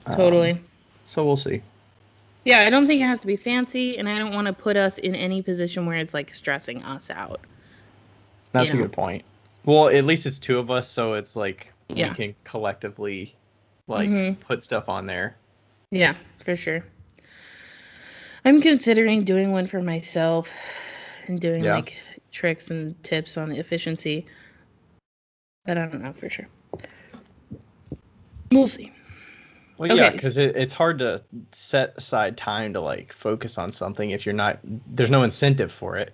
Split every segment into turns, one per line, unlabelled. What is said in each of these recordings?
Totally.
So we'll see.
Yeah, I don't think it has to be fancy, and I don't want to put us in any position where it's like stressing us out. You
That's a
know?
good point. Well, at least it's two of us, so it's like we
Yeah.
can collectively like
Mhm.
put stuff on there.
Yeah, for sure. I'm considering doing one for myself and doing
Yeah.
like tricks and tips on efficiency, but I don't know for sure. We'll see.
Well, yeah,
Okay.
because it's hard to set aside time to like focus on something if you're not, there's no incentive for it.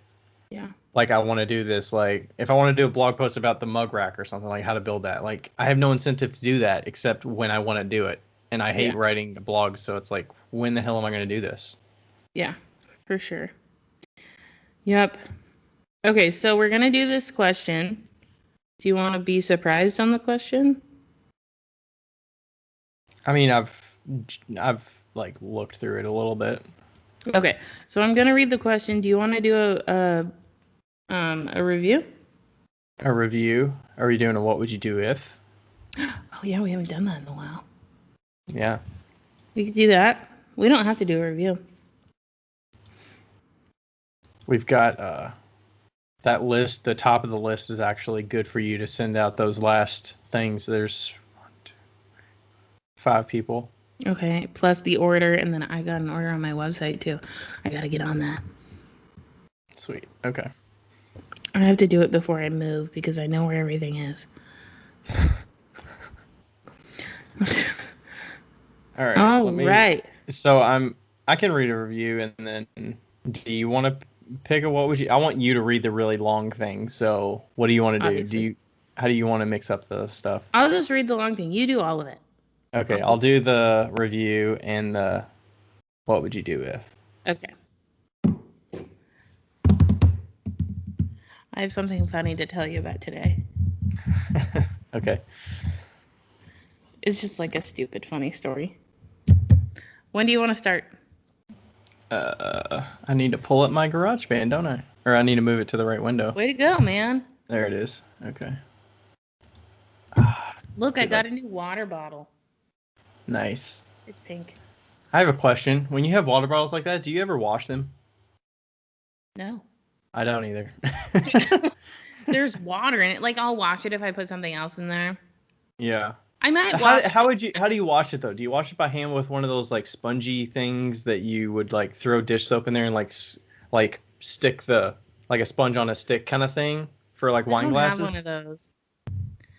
Yeah.
Like, I want to do this, like, if I want to do a blog post about the mug rack or something, like how to build that, like, I have no incentive to do that except when I want to do it. And I hate
Yeah.
writing blogs, so it's like, when the hell am I going to do this?
Yeah. For sure. Yep. Okay, so we're going to do this question. Do you want to be surprised on the question?
I mean, I've like looked through it a little bit.
Okay. So I'm going to read the question. Do you want to do a review?
A review? Are we doing a what would you do if?
Oh yeah, we haven't done that in a while.
Yeah.
We could do that. We don't have to do a review.
We've got that list. The top of the list is actually good for you to send out those last things. There's 5 people.
Okay, plus the order, and then I got an order on my website too. I gotta get on that.
Sweet. Okay.
I have to do it before I move because I know where everything is.
All right.
All right.
So I can read a review, and then do you want to pick a what would you? I want you to read the really long thing. So what do you want to do?
Obviously.
How do you want to mix up the stuff?
I'll just read the long thing. You do all of it.
Okay, I'll do the review and the what would you do if?
Okay. I have something funny to tell you about today.
Okay.
It's just like a stupid funny story. When do you want to start?
I need to pull up my garage band, don't I? Or I need to move it to the right window.
Way to go, man.
There it is. Okay.
Look, I got a new water bottle.
Nice.
It's pink.
I have a question. When you have water bottles like that, do you ever wash them?
No.
I don't either.
There's water in it. Like, I'll wash it if I put something else in there.
Yeah.
I might wash
How do you wash it though? Do you wash it by hand with one of those like spongy things that you would like throw dish soap in there and like stick the like a sponge on a stick kind of thing for like
I
wine
don't have one
glasses?
of those.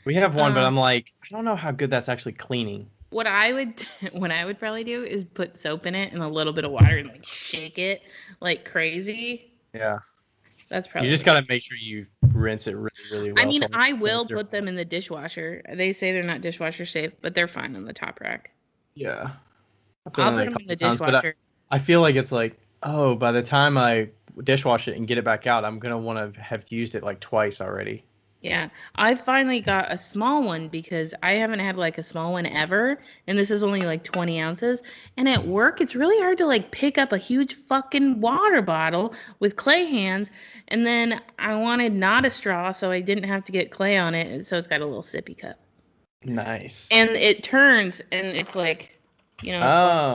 We have one, but I'm like, I don't know how good that's actually cleaning.
What I would probably do is put soap in it and a little bit of water and like shake it like crazy.
Yeah.
That's
You
probably
just
what
got to make sure you rinse it really, really
I
well.
mean,
So
I will
suds are
put them in the dishwasher. They say they're not dishwasher safe, but they're fine on the top rack.
yeah. I've
I'll
done it
put
a
them in
couple
the
of times, but
dishwasher.
I feel like it's like, oh, by the time I dishwash it and get it back out, I'm gonna want to have used it like twice already.
Yeah, I finally got a small one because I haven't had like a small one ever, and this is only like 20 ounces. And at work, it's really hard to like pick up a huge fucking water bottle with clay hands. And then I wanted not a straw, so I didn't have to get clay on it, so it's got a little sippy cup.
Nice.
And it turns, and it's like, you know,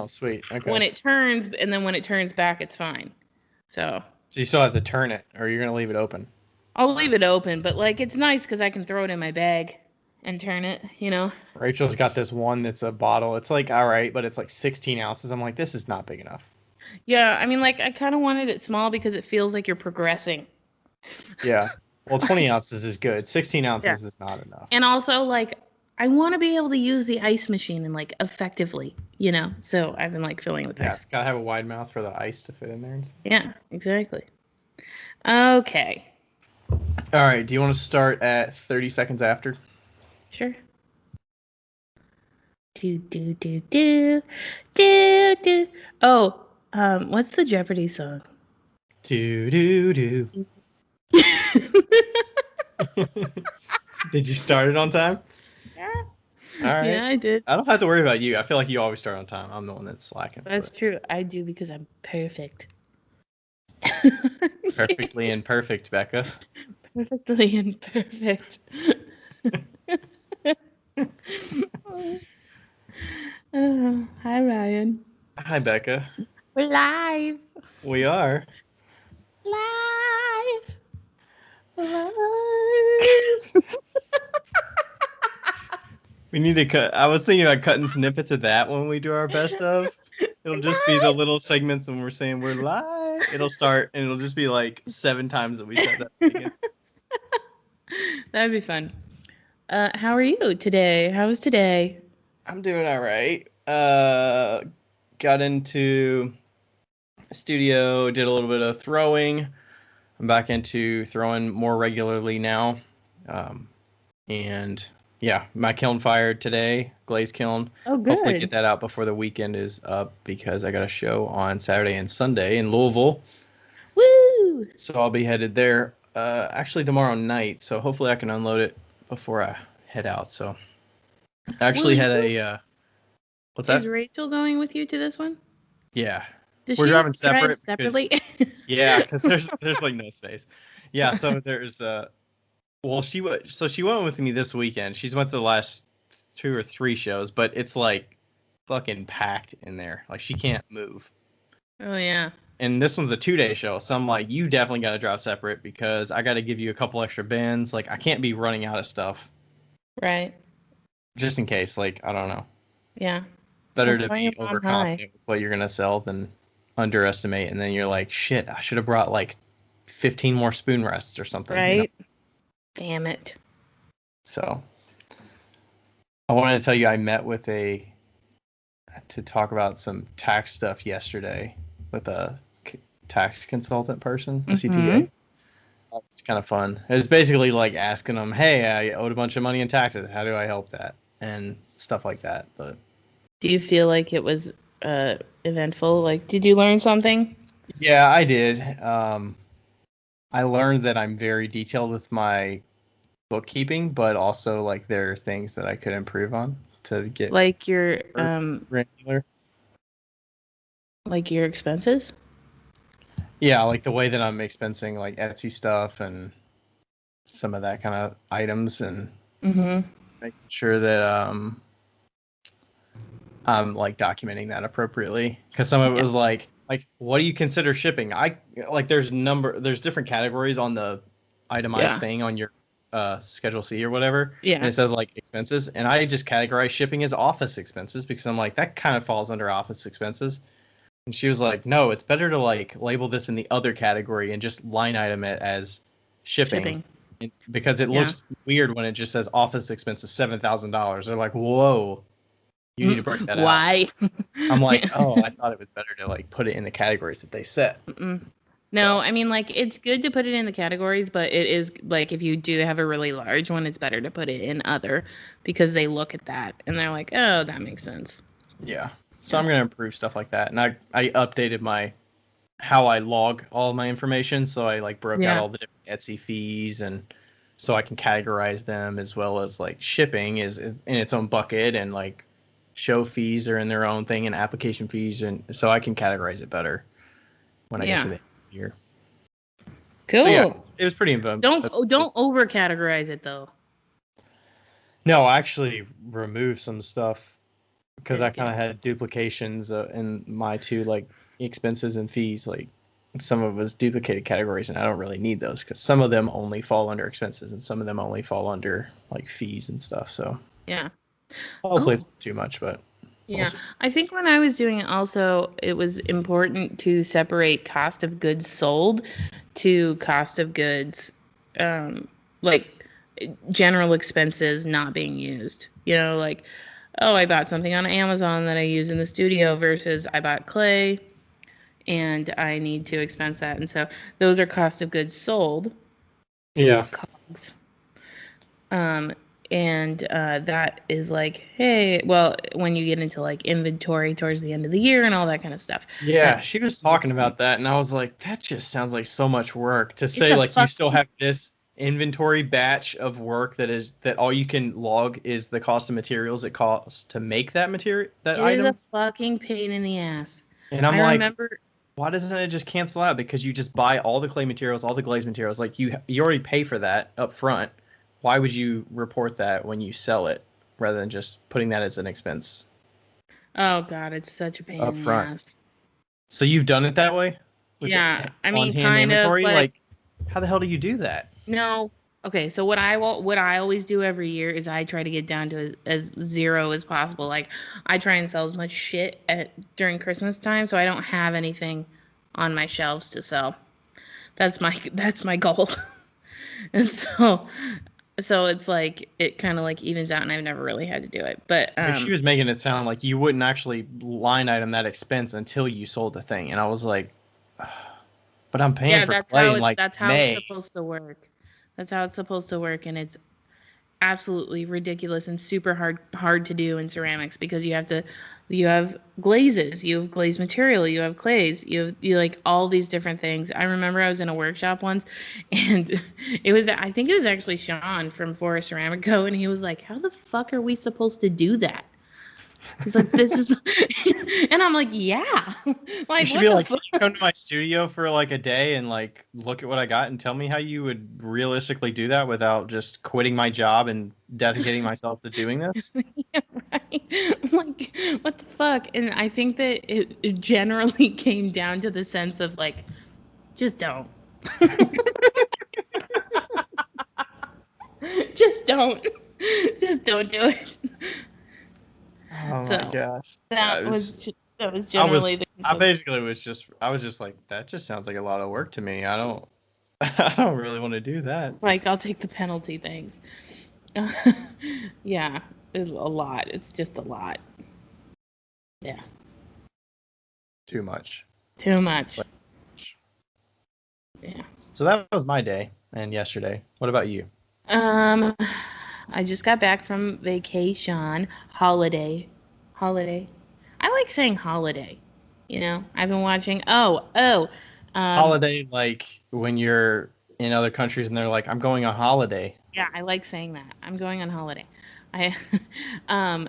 Oh, sweet.
when
Okay.
it turns, and then when it turns back, it's fine. So
So you still have to turn it, or you're gonna leave it open.
I'll leave it open, but like it's nice because I can throw it in my bag and turn it, you know.
Rachel's got this one that's a bottle. It's like all right, but it's like 16 ounces. I'm like, this is not big enough.
Yeah, I mean, like I kind of wanted it small because it feels like you're progressing.
Yeah. Well, 20 ounces is good. 16
Yeah.
ounces is not enough.
And also, like, I want to be able to use the ice machine and like effectively, you know. So I've been like filling with
Yeah,
ice.
it's gotta have a wide mouth for the ice to fit in there. And stuff.
Yeah, exactly. Okay.
All right. Do you want to start at 30 seconds after?
Sure. Do do do do do do. Oh, what's the Jeopardy song?
Do do do. Did you start it on time?
Yeah.
All right.
Yeah, I did.
I don't have to worry about you. I feel like you always start on time. I'm the one that's slacking.
That's true. I do because I'm perfect.
Perfectly imperfect, Becca.
Perfectly imperfect.
Hi, Becca.
We're live.
We are.
Live.
Alive. We need to cut. I was thinking about cutting snippets of that when we do our best of. It'll just be the little segments when we're saying we're live. It'll start and it'll just be like 7 times that we said that. Again.
That'd be fun. How are you today? How was today?
I'm doing all right. Got into studio, did a little bit of throwing. I'm back into throwing more regularly now. And yeah, my kiln fired today, glaze kiln.
Oh, good.
Hopefully get that out before the weekend is up because I got a show on Saturday and Sunday in Louisville.
Woo!
So I'll be headed there actually tomorrow night. So hopefully I can unload it before I head out. So I actually had a what's that?
Is Rachel going with you to this one?
Yeah.
Does
We're
she
driving
drive
separately. Yeah, because there's like no space. Yeah, so there's well, she went with me this weekend. She's went to the last 2 or 3 shows, but it's like fucking packed in there. Like she can't move.
Oh yeah.
And this one's a 2-day show, so I'm like, you definitely got to drive separate because I got to give you a couple extra bins. Like I can't be running out of stuff.
Right.
Just in case, like I don't know.
Yeah.
Better
That's
to be overconfident with what you're gonna sell than underestimate, and then you're like, shit, I should have brought like 15 more spoon rests or something.
Right.
You know?
Damn it.
So I wanted to tell you I met with to talk about some tax stuff yesterday with a tax consultant person, a CPA. It's kind of fun. It's basically like asking them, hey, I owed a bunch of money in taxes. How do I help that? And stuff like that. But
do you feel like it was eventful? Like, did you learn something?
Yeah, I did. I learned that I'm very detailed with my bookkeeping, but also like there are things that I could improve on to get
like your
granular.
Like your expenses?
Yeah, like the way that I'm expensing like Etsy stuff and some of that kind of items, and making sure that I'm like documenting that appropriately, because some of it was like what do you consider shipping? There's different categories on the itemized thing on your Schedule C or whatever.
Yeah.
And it says like expenses, and I just categorize shipping as office expenses because I'm like, that kind of falls under office expenses. And she was like, no, it's better to like label this in the other category and just line item it as shipping. Because it looks weird when it just says office expenses $7,000. They're like, whoa, you need to break that out.
Why?
I'm like, oh, I thought it was better to like put it in the categories that they set.
No, I mean, like, it's good to put it in the categories, but it is like if you do have a really large one, it's better to put it in other, because they look at that and they're like, oh, that makes sense.
Yeah. So I'm going to improve stuff like that. And I updated how I log all of my information. So I like broke out all the different Etsy fees, and so I can categorize them, as well as like shipping is in its own bucket, and like show fees are in their own thing, and application fees. And so I can categorize it better when I get to the year.
Cool.
So yeah, it was pretty involved.
Don't over categorize it though.
No, I actually removed some stuff because I kind of had duplications in my 2 like expenses and fees. Like some of it was duplicated categories, and I don't really need those because some of them only fall under expenses and some of them only fall under like fees and stuff. So
yeah,
hopefully it's too much, but
yeah, I think when I was doing it also, it was important to separate cost of goods sold to cost of goods, like general expenses not being used. You know, like, oh, I bought something on Amazon that I use in the studio versus I bought clay and I need to expense that. And so those are cost of goods sold.
Yeah.
COGS. And that is like, hey, well, when you get into like inventory towards the end of the year and all that kind of stuff.
Yeah, she was talking about that, and I was like, that just sounds like so much work to say like you still have this inventory batch of work that all you can log is the cost of materials it costs to make that item.
It is a fucking pain in the ass.
And I remember, why doesn't it just cancel out? Because you just buy all the clay materials, all the glaze materials, like you already pay for that up front. Why would you report that when you sell it rather than just putting that as an expense?
Oh God, it's such a pain
up
in the
front.
ass.
So you've done it that way with
Yeah,
the
I mean,
on-hand
kind of
inventory?
like
Like, how the hell do you do that?
no. Okay, so what I always do every year is I try to get down to as zero as possible. Like I try and sell as much shit during Christmas time, so I don't have anything on my shelves to sell. That's my goal. And so it's like it kind of like evens out, and I've never really had to do it. But
Because she was making it sound like you wouldn't actually line item that expense until you sold the thing, and I was like, but I'm paying
yeah,
for clay in like
that's how it's
May.
supposed to work. That's how it's supposed to work, and it's absolutely ridiculous and super hard to do in ceramics because you have glazes, you have glazed material, you have clays, you like all these different things. I remember I was in a workshop once and I think it was actually Sean from Forest Ceramic Co, and he was like, how the fuck are we supposed to do that? He's like, this is and I'm like, yeah.
You
Like
should
what
be
the
like, can
fuck?
you come to my studio for like a day and like look at what I got and tell me how you would realistically do that without just quitting my job and dedicating myself to doing this?
Yeah, right. Like, what the fuck? And I think that it generally came down to the sense of like, just don't. Just don't. Just don't do it.
Oh my
So
gosh. Yeah,
that that was
I was
generally the
I
consensus.
basically I was just like, that just sounds like a lot of work to me. I don't I don't really want to do that.
Like, I'll take the penalty things. Yeah, it's a lot. It's just a lot. Yeah,
Too much.
too much.
But,
Yeah.
so that was my day and yesterday. What about you?
Um, I just got back from vacation, holiday. I like saying holiday. You know, I've been watching. Um,
Holiday, like when you're in other countries and they're like, I'm going on holiday.
yeah, I like saying that. I'm going on holiday. I,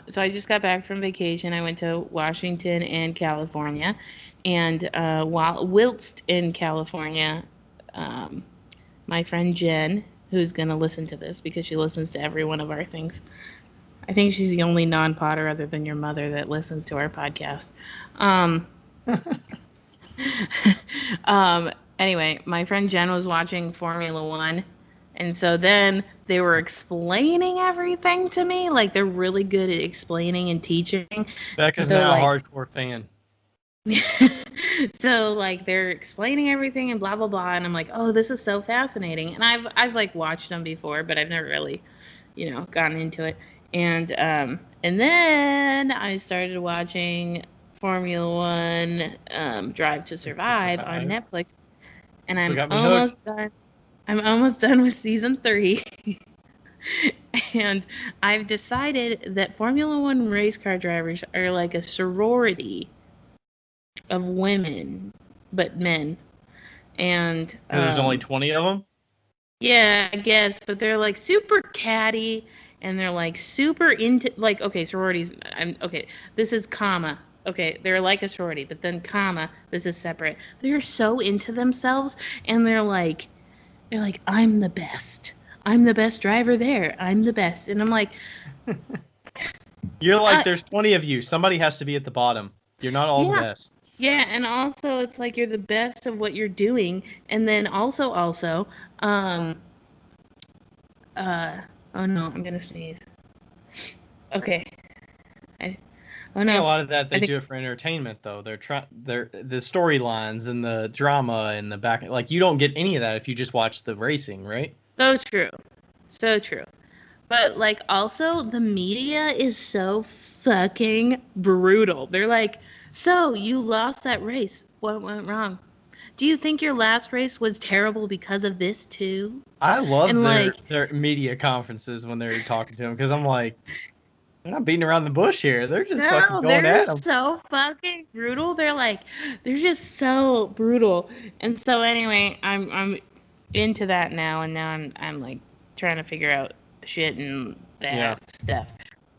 so I just got back from vacation. I went to Washington and California, and whilst in California, um, my friend Jen, who's gonna listen to this because she listens to every one of our things. I think she's the only non-Potter other than your mother that listens to our podcast. Um, anyway, my friend Jen was watching Formula One, and so then they were explaining everything to me. Like they're really good at explaining and teaching.
Becca's
So
now a
like,
hardcore fan.
so like they're explaining everything and blah blah blah, and I'm like, oh, this is so fascinating. And I've like watched them before, but I've never really, gotten into it. And then I started watching Formula One, Drive to Survive on Netflix, and
That's what got me hooked.
I'm almost done with season 3. And I've decided that Formula One race car drivers are like a sorority of women, but men. And
There's only 20 of them.
yeah, I guess, but they're like super catty and they're like super into like okay, sororities. Okay. This is comma. Okay, they're like a sorority, but then comma, this is separate. They're so into themselves and they're like I'm the best. I'm the best driver there. I'm the best. And I'm like
You're like, there's 20 of you. Somebody has to be at the bottom. You're not all the
yeah.
best.
Yeah, and also it's like you're the best of what you're doing, and then also, um, oh no, I'm gonna sneeze. Okay, I, oh
I think a
no,
lot of that
I
they
think
do it for entertainment though. They're the storylines and the drama and the back, like you don't get any of that if you just watch the racing, right?
so true, so true. But like also the media is so fucking brutal. They're like, so you lost that race. What went wrong? Do you think your last race was terrible because of this too?
I love
And like,
their media conferences when they're talking to them because I'm like, they're not beating around the bush here. They're just fucking
no,
going
they're
at them.
so fucking brutal. They're just so brutal. And so anyway, I'm into that now, and now I'm like trying to figure out shit and
Yeah.
that stuff.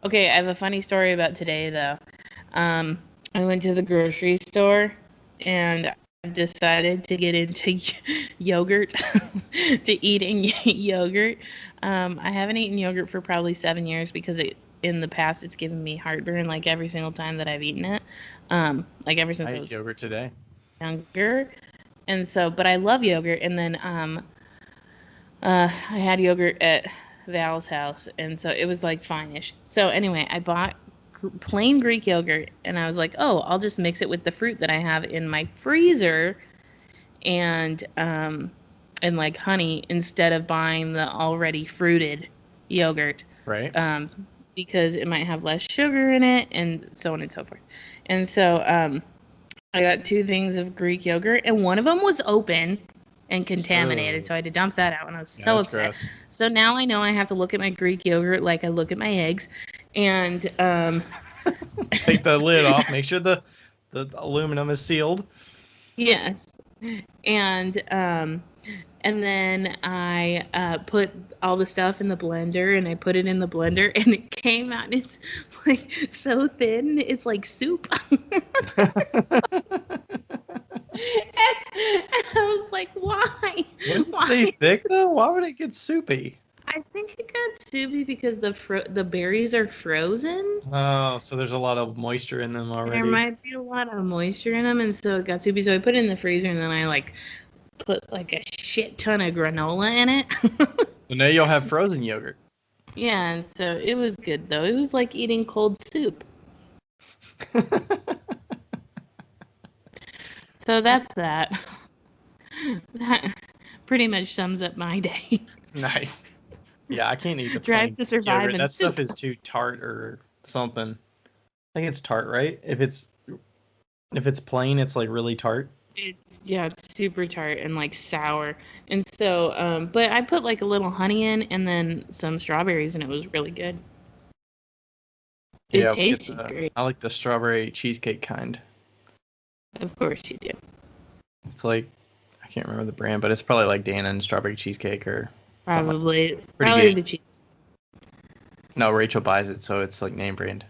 Okay, I have a funny story about today though. I went to the grocery store, and I've decided to get into yogurt, to eating yogurt. I haven't eaten yogurt for probably 7 years because in the past it's given me heartburn like every single time that I've eaten it. Like ever since I
ate
was
yogurt today.
younger. And so, but I love yogurt. And then I had yogurt at Val's house, and so it was like fine-ish. So anyway, I bought plain Greek yogurt, and I was like, oh, I'll just mix it with the fruit that I have in my freezer, and like honey instead of buying the already fruited yogurt.
Right.
Because it might have less sugar in it, and so on and so forth. And so I got 2 things of Greek yogurt, and one of them was open and contaminated, so I had to dump that out, and I was so upset.
Gross.
So now I know I have to look at my Greek yogurt like I look at my eggs, and
take the lid off, make sure the aluminum is sealed.
Yes, and then I put all the stuff in the blender, and I put it in the blender, and it came out, and it's like so thin, it's like soup. And I was like, why?
Wouldn't it say thick though? Why would it get soupy?
I think it got soupy because the berries are frozen.
Oh, so there's a lot of moisture in them already.
There might be a lot of moisture in them, and so it got soupy. So I put it in the freezer, and then I like put like a shit ton of granola in it.
So now you'll have frozen yogurt.
Yeah, and so it was good though. It was like eating cold soup. So that's that. That pretty much sums up my day.
Nice. Yeah, I can't eat the
Drive to Survive
yogurt.
and
That
soup.
stuff is too tart or something. I think it's tart, right? If it's plain, it's like really tart.
It's super tart and like sour. And so but I put like a little honey in and then some strawberries, and it was really good. It tasted great.
I like the strawberry cheesecake kind.
Of course you do.
It's like, I can't remember the brand, but it's probably like Dannon strawberry cheesecake or
probably
good.
The cheese.
No, Rachel buys it, so it's like name brand.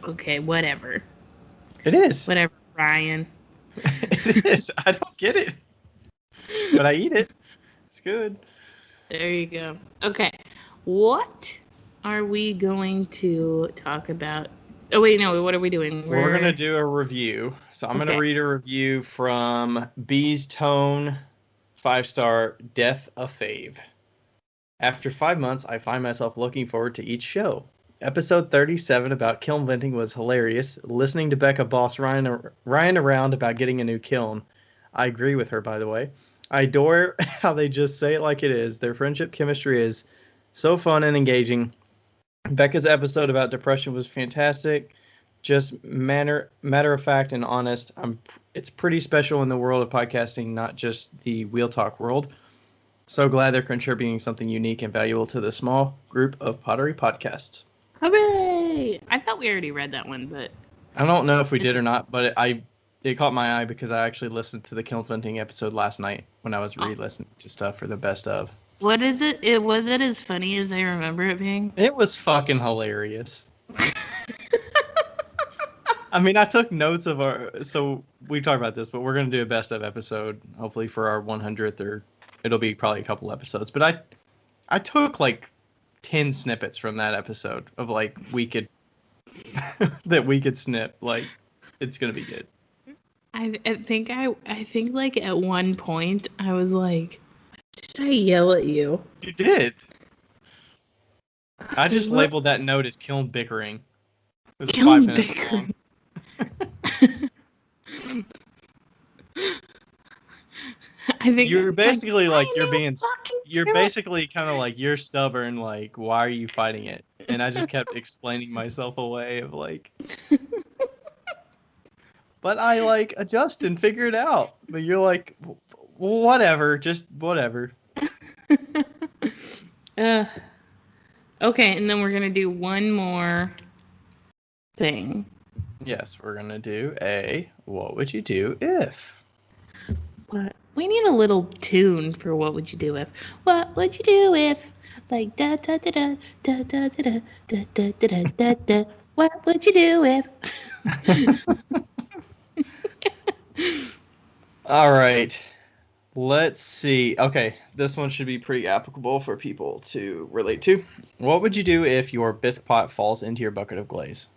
Okay, whatever.
It is.
Whatever, Ryan.
It is. I don't get it, but I eat it. It's good.
There you go. Okay, what are we going to talk about? Oh, wait, no, what are we doing?
We're going to do a review. So I'm going to read a review from Bee's Tone, 5-star, Death a Fave. After 5 months, I find myself looking forward to each show. Episode 37 about kiln venting was hilarious. Listening to Becca boss Ryan around about getting a new kiln. I agree with her, by the way. I adore how they just say it like it is. Their friendship chemistry is so fun and engaging. Becca's episode about depression was fantastic. Just matter of fact and honest. It's pretty special in the world of podcasting, not just the Wheel Talk world. So glad they're contributing something unique and valuable to the small group of pottery podcasts.
Hooray! I thought we already read that one, but
I don't know if we did or not, but it caught my eye because I actually listened to the kiln venting episode last night when I was re-listening to stuff for the best of.
What is it? Was it as funny as I remember it being?
It was fucking hilarious. I mean, I took notes of so we talked about this, but we're going to do a best of episode, hopefully for our 100th, or it'll be probably a couple episodes. But I took like 10 snippets from that episode of like that we could snip. Like, it's going to be good.
I think like at one point I was like, should I yell at you?
You did. I just labeled that note as kiln bickering. It was kiln 5 minutes bickering. Long. I think you're basically like you're basically kind of like you're stubborn. Like, why are you fighting it? And I just kept explaining myself away of like. But I like adjust and figure it out. But you're like, whatever, just whatever.
Okay, and then we're gonna do one more thing.
Yes, we're gonna do a what would you do if?
What? We need a little tune for what would you do if? What would you do if? Like da da da da da da da da da da da da. What would you do if?
All right. Let's see. Okay, this one should be pretty applicable for people to relate to. What would you do if your bisque pot falls into your bucket of glaze?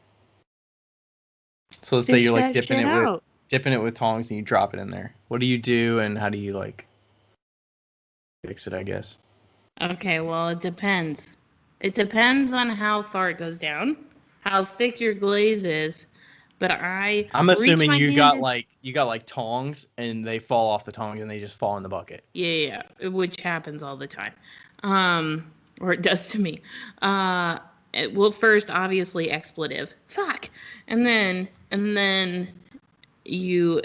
So let's say
Fish
you're like
that shit out.
dipping it with tongs and you drop it in there. What do you do and how do you like fix it, I guess?
Okay, well, it depends. It depends on how far it goes down, how thick your glaze is. But I
I'm
reach
assuming
my hand in.
you got like tongs and they fall off the tongs and they just fall in the bucket.
Which happens all the time. Or it does to me. Well, first, obviously, expletive. Fuck. And then you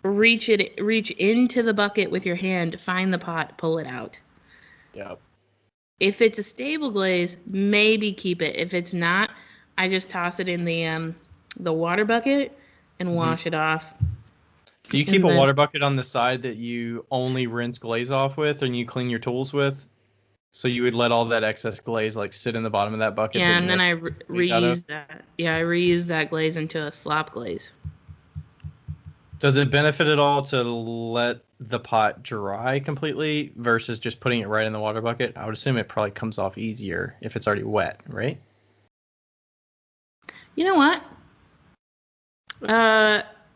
reach into the bucket with your hand, find the pot, pull it out.
Yep.
If it's a stable glaze, maybe keep it. If it's not, I just toss it in the water bucket and wash it off.
Do you keep a water bucket on the side that you only rinse glaze off with and you clean your tools with? So you would let all that excess glaze like sit in the bottom of that bucket?
Yeah, and then I reuse that. Yeah, I reuse that glaze into a slop glaze.
Does it benefit at all to let the pot dry completely versus just putting it right in the water bucket? I would assume it probably comes off easier if it's already wet, right?
You know what?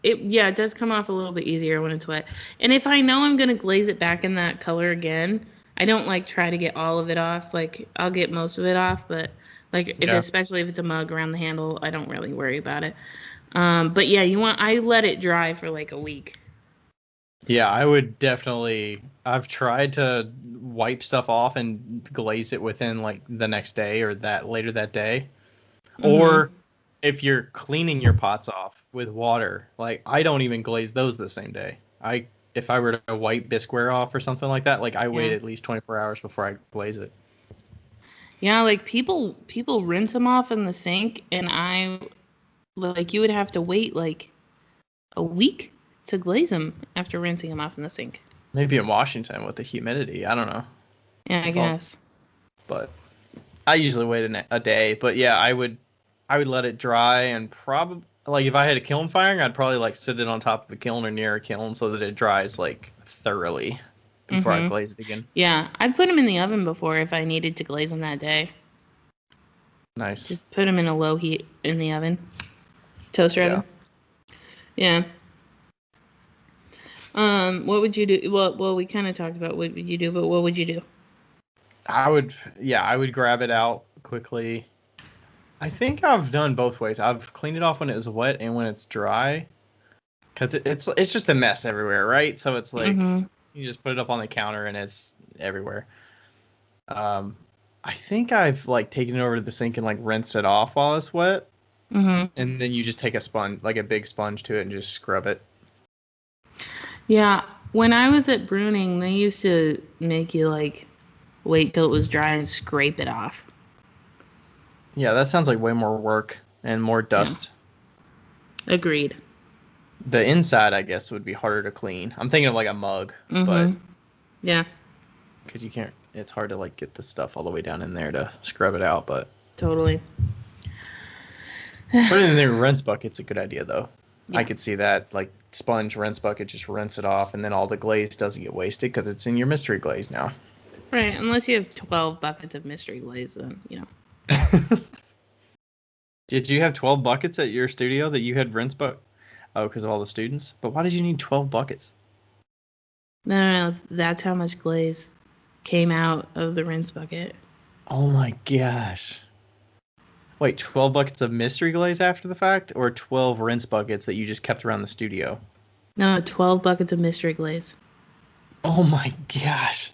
It does come off a little bit easier when it's wet. And if I know I'm gonna glaze it back in that color again, I don't like try to get all of it off. Like I'll get most of it off, but especially if it's a mug around the handle, I don't really worry about it. But yeah, I let it dry for like a week.
Yeah, I would definitely. I've tried to wipe stuff off and glaze it within like the next day or that later that day. Or if you're cleaning your pots off with water, like I don't even glaze those the same day. If I were to wipe bisqueware off or something like that, like I wait at least 24 hours before I glaze it.
Yeah, like people rinse them off in the sink, and you would have to wait like a week to glaze them after rinsing them off in the sink.
Maybe in Washington with the humidity, I don't know.
Yeah, I guess.
But I usually wait a day. But yeah, I would let it dry and probably like if I had a kiln firing, I'd probably like sit it on top of a kiln or near a kiln so that it dries like thoroughly before I glaze it again.
Yeah, I've put them in the oven before if I needed to glaze them that day.
Nice.
Just put them in a low heat in the oven. Toaster oven. Yeah. What would you do? Well, we kind of talked about what would you do, but what would you do?
I would grab it out quickly. I think I've done both ways. I've cleaned it off when it was wet and when it's dry. Because it's just a mess everywhere, right? So it's like you just put it up on the counter and it's everywhere. I think I've like taken it over to the sink and like rinsed it off while it's wet. And then you just take a sponge, like a big sponge to it and just scrub it.
Yeah. When I was at Bruning, they used to make you like wait till it was dry and scrape it off.
Yeah, that sounds like way more work and more dust.
Yeah. Agreed.
The inside, I guess, would be harder to clean. I'm thinking of like a mug, but
yeah,
because you can't, it's hard to like get the stuff all the way down in there to scrub it out. But
totally.
Putting it in the rinse bucket's a good idea, though.
Yeah.
I could see that, like sponge rinse bucket, just rinse it off, and then all the glaze doesn't get wasted because it's in your mystery glaze now.
Right, unless you have 12 buckets of mystery glaze, then know.
Did you have 12 buckets at your studio that you had rinse bucket? Oh, because of all the students. But why did you need 12 buckets?
No, that's how much glaze came out of the rinse bucket.
Oh my gosh. Wait, 12 buckets of mystery glaze after the fact, or 12 rinse buckets that you just kept around the studio?
No, 12 buckets of mystery glaze.
Oh my gosh.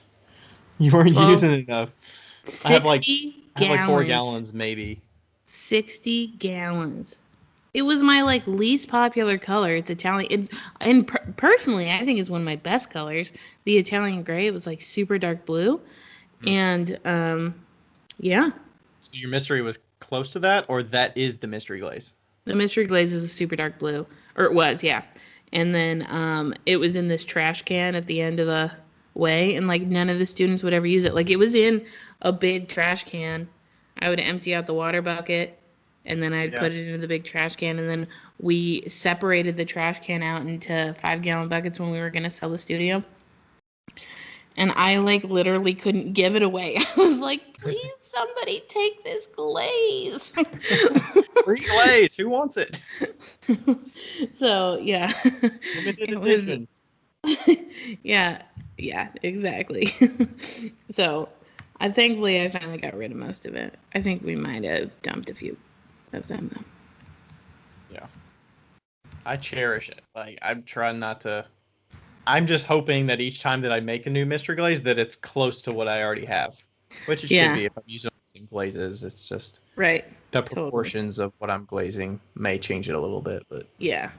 You weren't using enough.
60
I have like 4 gallons, maybe.
60 gallons. It was my like least popular color. It's Italian. Personally, I think it's one of my best colors. The Italian gray. It was like super dark blue. And yeah.
So your mystery was close to that, or that is the mystery glaze?
The mystery glaze is a super dark blue. Or it was, yeah. And then it was in this trash can at the end of the way, and like none of the students would ever use it. Like it was in a big trash can. I would empty out the water bucket, and then I'd put it into the big trash can, and then we separated the trash can out into 5-gallon buckets when we were going to sell the studio. And I like literally couldn't give it away. I was like, please somebody take this glaze.
Free glaze. Who wants it?
So yeah.
Limited
It was
edition.
yeah, exactly. So thankfully I finally got rid of most of it. I think we might have dumped a few of them though.
Yeah. I cherish it. Like, I'm trying not to. I'm just hoping that each time that I make a new mystery glaze, that it's close to what I already have, which it should
Yeah,
be if I'm using the same glazes. It's just
right.
the
Totally.
proportions of what I'm glazing may change it a little bit, but
Yeah.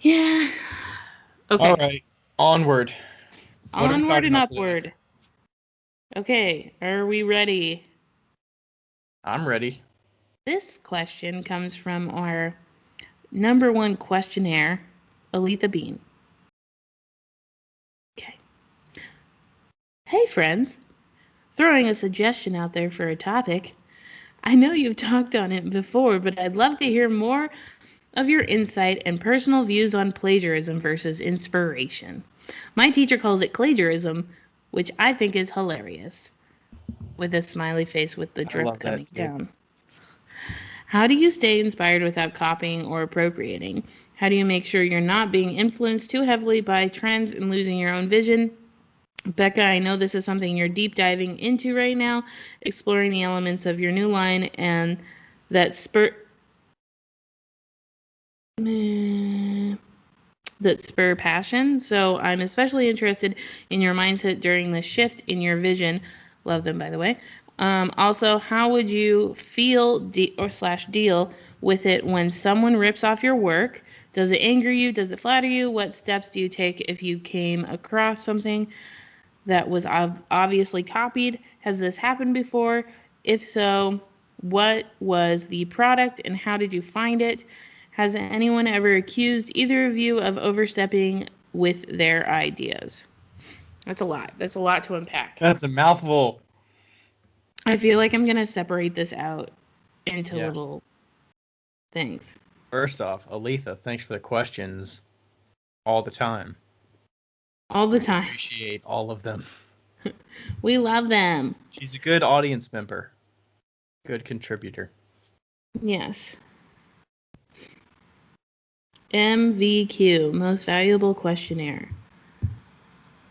Yeah.
all
Okay.
right, onward. What are we
Onward
talking
and
about today?
upward. Okay, are we ready?
I'm ready.
This question comes from our number one questionnaire, Aletha Bean. Okay. Hey, friends. Throwing a suggestion out there for a topic. I know you've talked on it before, but I'd love to hear more of your insight and personal views on plagiarism versus inspiration. My teacher calls it Claygiarism, which I think is hilarious, with a smiley face with the
I
drip
love
coming
that too.
down. How do you stay inspired without copying or appropriating? How do you make sure you're not being influenced too heavily by trends and losing your own vision? Becca, I know this is something you're deep diving into right now, exploring the elements of your new line and that spur passion. So I'm especially interested in your mindset during the shift in your vision. Love them, by the way. Also, how would you feel or deal with it when someone rips off your work? Does it anger you? Does it flatter you? What steps do you take if you came across something that was obviously copied? Has this happened before? If so, what was the product and how did you find it? Has anyone ever accused either of you of overstepping with their ideas? That's a lot. That's a lot to unpack.
That's a mouthful.
I feel like I'm going to separate this out into
Yeah.
little things.
First off, Aletha, thanks for the questions all the time.
All the time.
Appreciate all of them.
We love them.
She's a good audience member. Good contributor.
Yes. MVQ, most valuable questionnaire.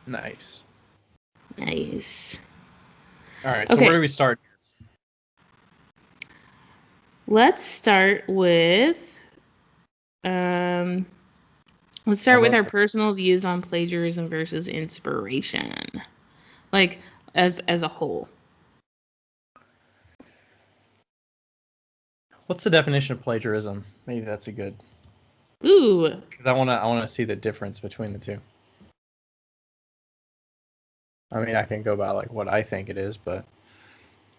Nice.
Nice.
All right, so
Okay.
where do we start?
Let's start with um let's start with our personal views on plagiarism versus inspiration. Like as a whole.
What's the definition of plagiarism? Maybe that's a good.
Ooh.
Because I wanna see the difference between the two. I mean, I can go by like what I think it is, but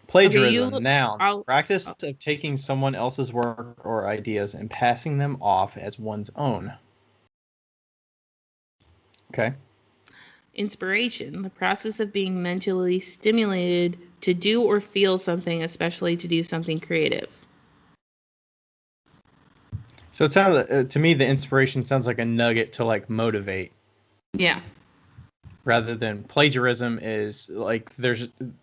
plagiarism, noun, practice of taking someone else's work or ideas and passing them off as one's own. Okay.
Inspiration, the process of being mentally stimulated to do or feel something, especially to do something creative.
So it sounds to me the inspiration sounds like a nugget to like motivate.
Yeah.
Rather than plagiarism is like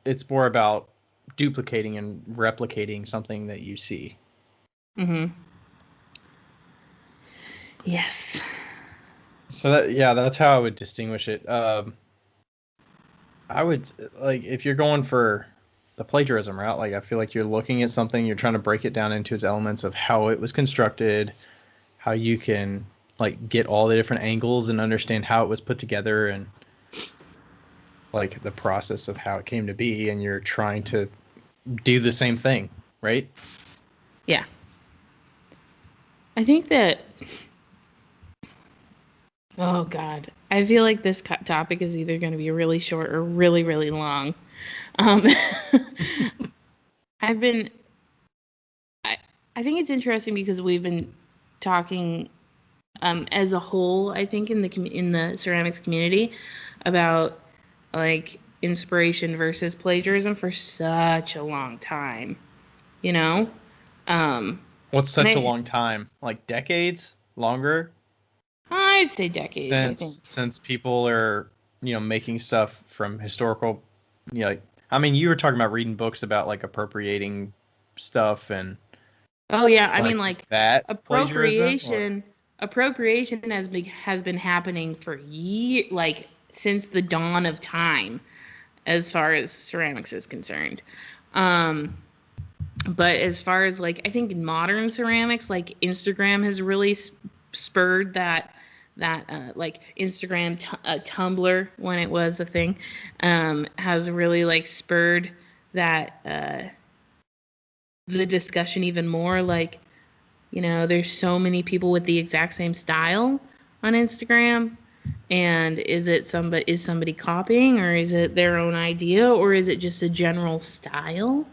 it's more about duplicating and replicating something that you see.
Mm-hmm. Yes.
So that's how I would distinguish it. I would like if you're going for the plagiarism route, like I feel like you're looking at something, you're trying to break it down into its elements of how it was constructed, how you can like get all the different angles and understand how it was put together and like the process of how it came to be, and you're trying to do the same thing, right?
Yeah. I think that oh God, I feel like this topic is either going to be really short or really, really long. Um, I think it's interesting because we've been talking as a whole. I think in the ceramics community about like inspiration versus plagiarism for such a long time. You know,
What's such a long time? Like decades? Longer?
I'd say decades, I think.
Since people are, making stuff from historical, I mean, you were talking about reading books about like appropriating stuff and
Oh yeah, I mean like
that plagiarism
appropriation has been happening for years, like since the dawn of time, as far as ceramics is concerned. But as far as like, I think modern ceramics, like Instagram has really spurred that like Instagram, Tumblr when it was a thing, has really like spurred that the discussion even more. Like, there's so many people with the exact same style on Instagram. And is somebody copying, or is it their own idea, or is it just a general style?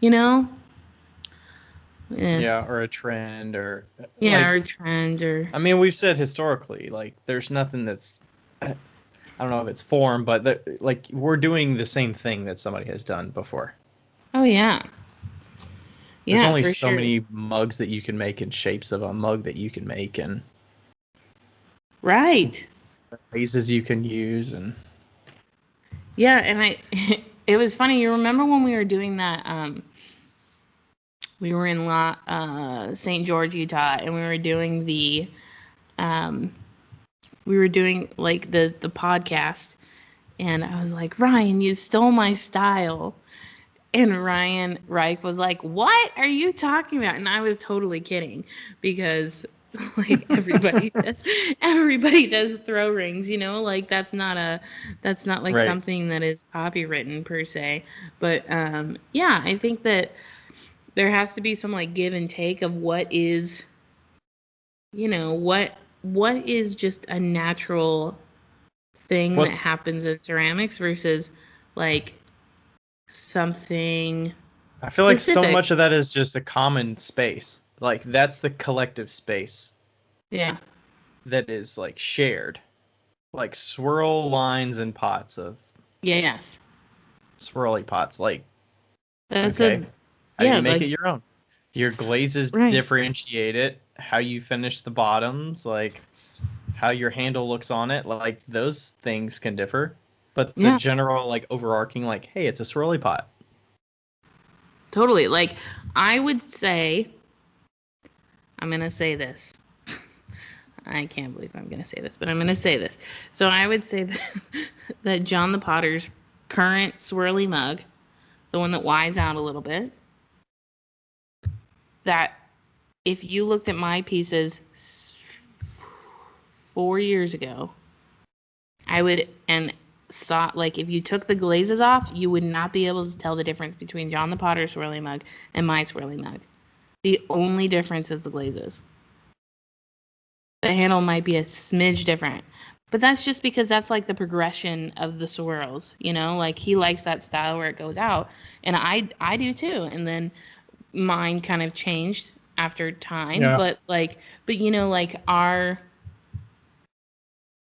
Yeah.
Yeah, or a trend, or
or a trend, or
I mean, we've said historically, like there's nothing that's, I don't know if it's form, but like we're doing the same thing that somebody has done before.
Oh yeah.
There's only so many mugs that you can make and shapes of a mug that you can make, and
right.
phrases you can use, and
yeah, and it was funny. You remember when we were doing that? We were in St. George, Utah, and we were doing like the podcast, and I was like, Ryan, you stole my style. And Ryan Reich was like, "What are you talking about?" And I was totally kidding, because like everybody does throw rings, like that's not like
right.
something that is copywritten per se. But yeah, I think that there has to be some like give and take of what is, what is just a natural thing that happens in ceramics versus like something
I feel like so much of that is just a common space. Like that's the collective space.
Yeah.
That is like shared. Like swirl lines and pots of
yes.
Swirly pots. Like
that's
okay. How do you make
like,
it your own? Your glazes differentiate it, how you finish the bottoms, like how your handle looks on it, like those things can differ. But the general like overarching like, hey, it's a swirly pot.
Totally. Like I would say, I'm going to say this. I can't believe I'm going to say this, but I'm going to say this. So I would say that John the Potter's current swirly mug, the one that wides out a little bit, that if you looked at my pieces 4 years ago, I would, and saw, like, if you took the glazes off, you would not be able to tell the difference between John the Potter swirly mug and my swirly mug. The only difference is the glazes. The handle might be a smidge different, but that's just because that's like the progression of the swirls, like he likes that style where it goes out, and I do too. And then mine kind of changed after time, but like our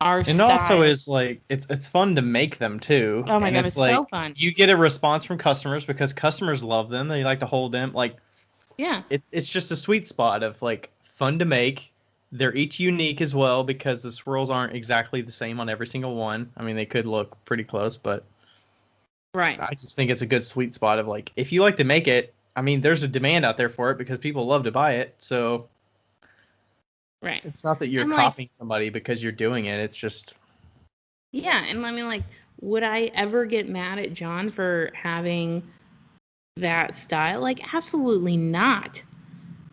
and
style.
Also is like it's fun to make them too.
Oh my
and
god, it's
like,
so fun.
You get a response from customers because customers love them. They like to hold them. Like it's just a sweet spot of like fun to make. They're each unique as well because the swirls aren't exactly the same on every single one. I mean, they could look pretty close, but I just think it's a good sweet spot of like, if you like to make it, I mean, there's a demand out there for it because people love to buy it. So it's not that you're copying somebody because you're doing it. It's just
and I mean, like, would I ever get mad at John for having that style? Like, absolutely not.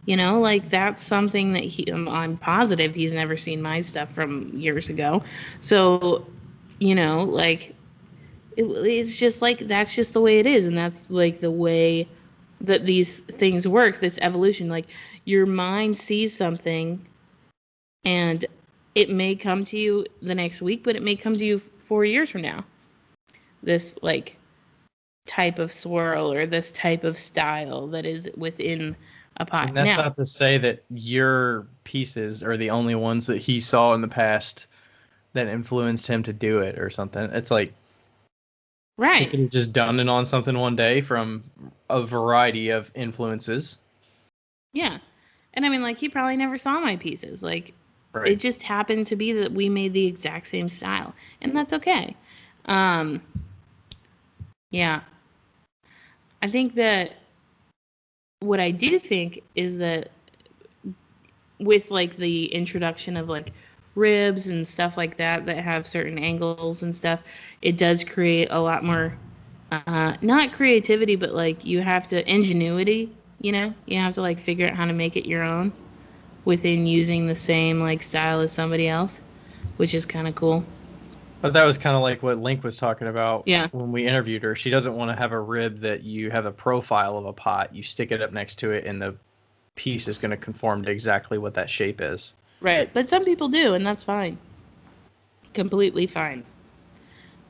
Like that's something that I'm positive he's never seen my stuff from years ago. So, like it's just like, that's just the way it is. And that's like the way that these things work, this evolution. Like your mind sees something and it may come to you the next week, but it may come to you 4 years from now. This like type of swirl or this type of style that is within a pot.
And that's not to say that your pieces are the only ones that he saw in the past that influenced him to do it or something. It's like he could have just done it on something one day from a variety of influences.
Yeah. And I mean, like, he probably never saw my pieces. Like, It just happened to be that we made the exact same style, and that's okay. Um, yeah. I think that what I do think is that with like the introduction of like ribs and stuff like that have certain angles and stuff, it does create a lot more not creativity, but like you have to ingenuity, you know? You have to like figure out how to make it your own within using the same like style as somebody else, which is kind of cool.
But that was kind of like what Link was talking about
Yeah.
when we interviewed her. She doesn't want to have a rib that you have a profile of a pot, you stick it up next to it, and the piece is going to conform to exactly what that shape is.
Right. But some people do, and that's fine. Completely fine.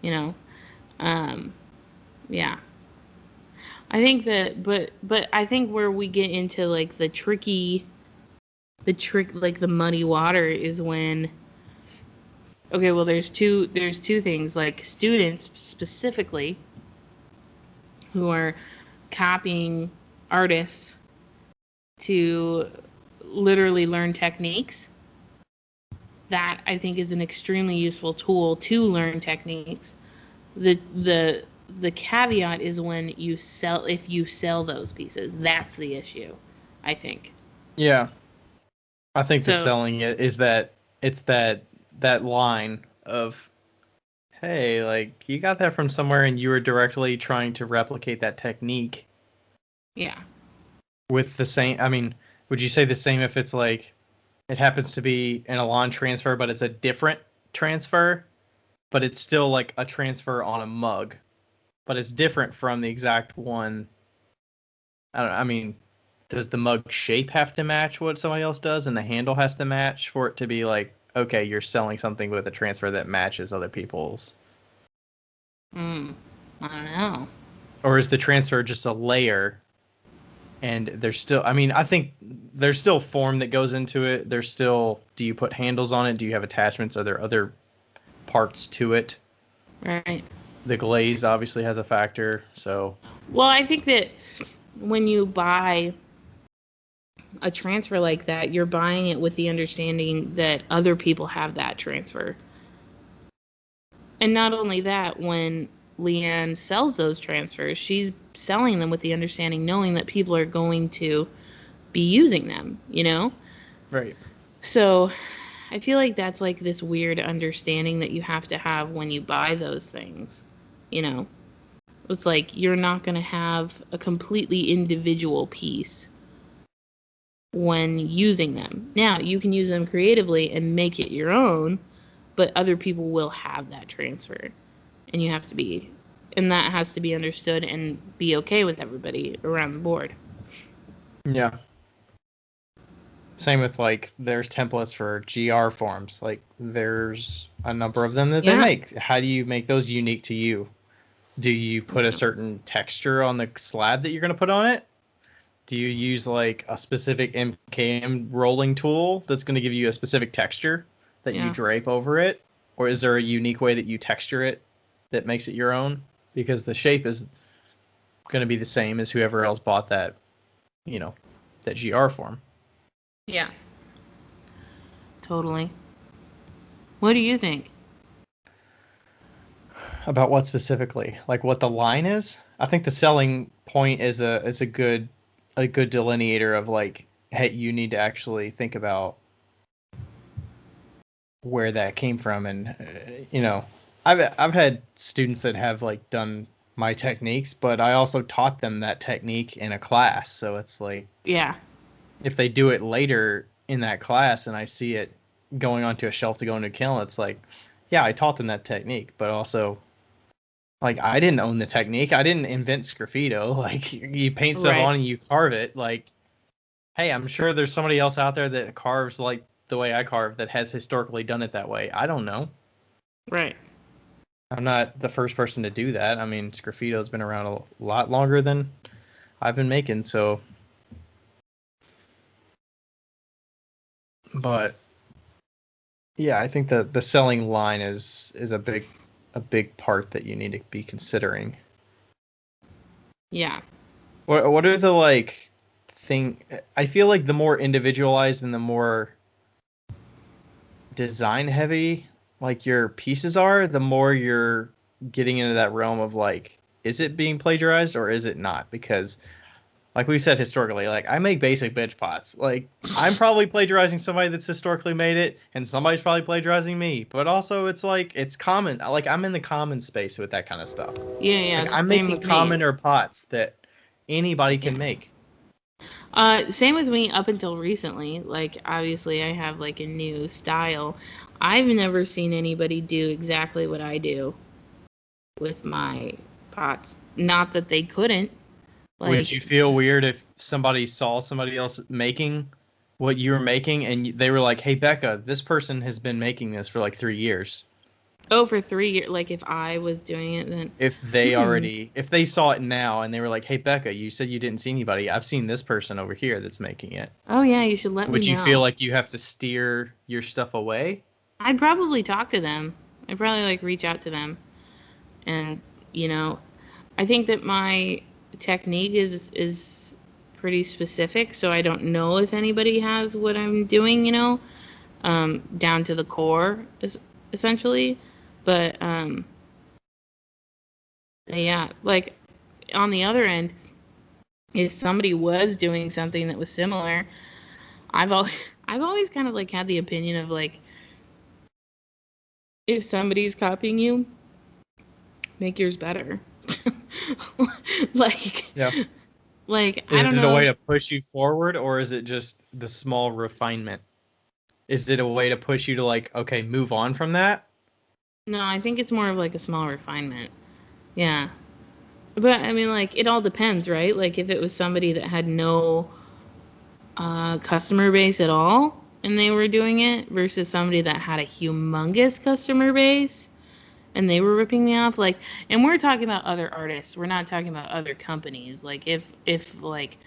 You know? Yeah. I think that, but I think where we get into like the trick, like the muddy water is when, okay, well, there's two things, like students specifically who are copying artists to literally learn techniques. That I think is an extremely useful tool to learn techniques. The caveat is when if you sell those pieces, that's the issue, I think.
Yeah. I think the
So,
selling it is that it's that line of, hey, like you got that from somewhere and you were directly trying to replicate that technique.
yeah.
With the same, I mean, would you say the same if it's like it happens to be an Elan transfer, but it's a different transfer, but it's still like a transfer on a mug, but it's different from the exact one. I don't know, I mean, does the mug shape have to match what somebody else does, and the handle has to match for it to be like, okay, you're selling something with a transfer that matches other people's?
I don't know.
Or is the transfer just a layer? And there's still, I mean, I think there's still form that goes into it. There's still, do you put handles on it? Do you have attachments? Are there other parts to it?
Right.
The glaze obviously has a factor. So,
Well, I think that when you buy a transfer like that, you're buying it with the understanding that other people have that transfer. And not only that, when Leanne sells those transfers, she's selling them with the understanding, knowing that people are going to be using them, you know?
right.
So I feel like that's like this weird understanding that you have to have when you buy those things, you know? It's like you're not going to have a completely individual piece when using them. Now, you can use them creatively and make it your own, but other people will have that transfer. And you have to be, and that has to be understood and be okay with everybody around the board.
Yeah. Same with like, there's templates for GR forms. Like, there's a number of them that they make. How do you make those unique to you? Do you put a certain texture on the slab that you're going to put on it? Do you use like a specific MKM rolling tool that's going to give you a specific texture that you drape over it? Or is there a unique way that you texture it that makes it your own? Because the shape is going to be the same as whoever else bought that, you know, that GR form.
Yeah. Totally. What do you think?
About what specifically? Like what the line is? I think the selling point is a good delineator of like, hey, you need to actually think about where that came from. And you know, I've had students that have like done my techniques, but I also taught them that technique in a class. So it's like, if they do it later in that class and I see it going onto a shelf to go into a kiln, it's like, yeah, I taught them that technique, but also, like, I didn't own the technique. I didn't invent sgraffito. Like, you paint stuff on and you carve it. Like, hey, I'm sure there's somebody else out there that carves like the way I carve that has historically done it that way. I don't know.
Right.
I'm not the first person to do that. I mean, sgraffito's been around a lot longer than I've been making, so. But yeah, I think the selling line is a big part that you need to be considering.
Yeah.
What are the like thing? I feel like the more individualized and the more design heavy like your pieces are, the more you're getting into that realm of like, is it being plagiarized or is it not? Because like we said historically, like I make basic bitch pots. Like I'm probably plagiarizing somebody that's historically made it, and somebody's probably plagiarizing me. But also, it's like it's common. Like I'm in the common space with that kind of stuff.
Yeah,
Like I'm
same
making
with me.
commoner pots that anybody
Yeah.
can make.
Same with me up until recently. Like, obviously, I have like a new style. I've never seen anybody do exactly what I do with my pots. Not that they couldn't.
Would you
Like,
feel weird if somebody saw somebody else making what you were making, and they were like, "Hey, Becca, this person has been making this for like 3 years."
oh, for 3 years, like if I was doing it, then,
If they saw it now and they were like, "Hey, Becca, you said you didn't see anybody. I've seen this person over here that's making it."
oh yeah, you should let me
Would you feel
know.
like you have to steer your stuff away?
I'd probably talk to them. I'd probably like reach out to them, and you know, I think that my technique is pretty specific, so I don't know if anybody has what I'm doing, down to the core, essentially. But yeah, like on the other end, if somebody was doing something that was similar, I've always I've always kind of like had the opinion of like if somebody's copying you, make yours better. like
Yeah.
like I
Is
don't
it a way
know.
to push you forward, or is it just the small refinement? Is it a way to push you to like, okay, move on from that?
No, I think it's more of like a small refinement. Yeah. But I mean, like, it all depends, right? Like, if it was somebody that had no customer base at all and they were doing it versus somebody that had a humongous customer base and they were ripping me off, like, and we're talking about other artists. We're not talking about other companies. Like, if like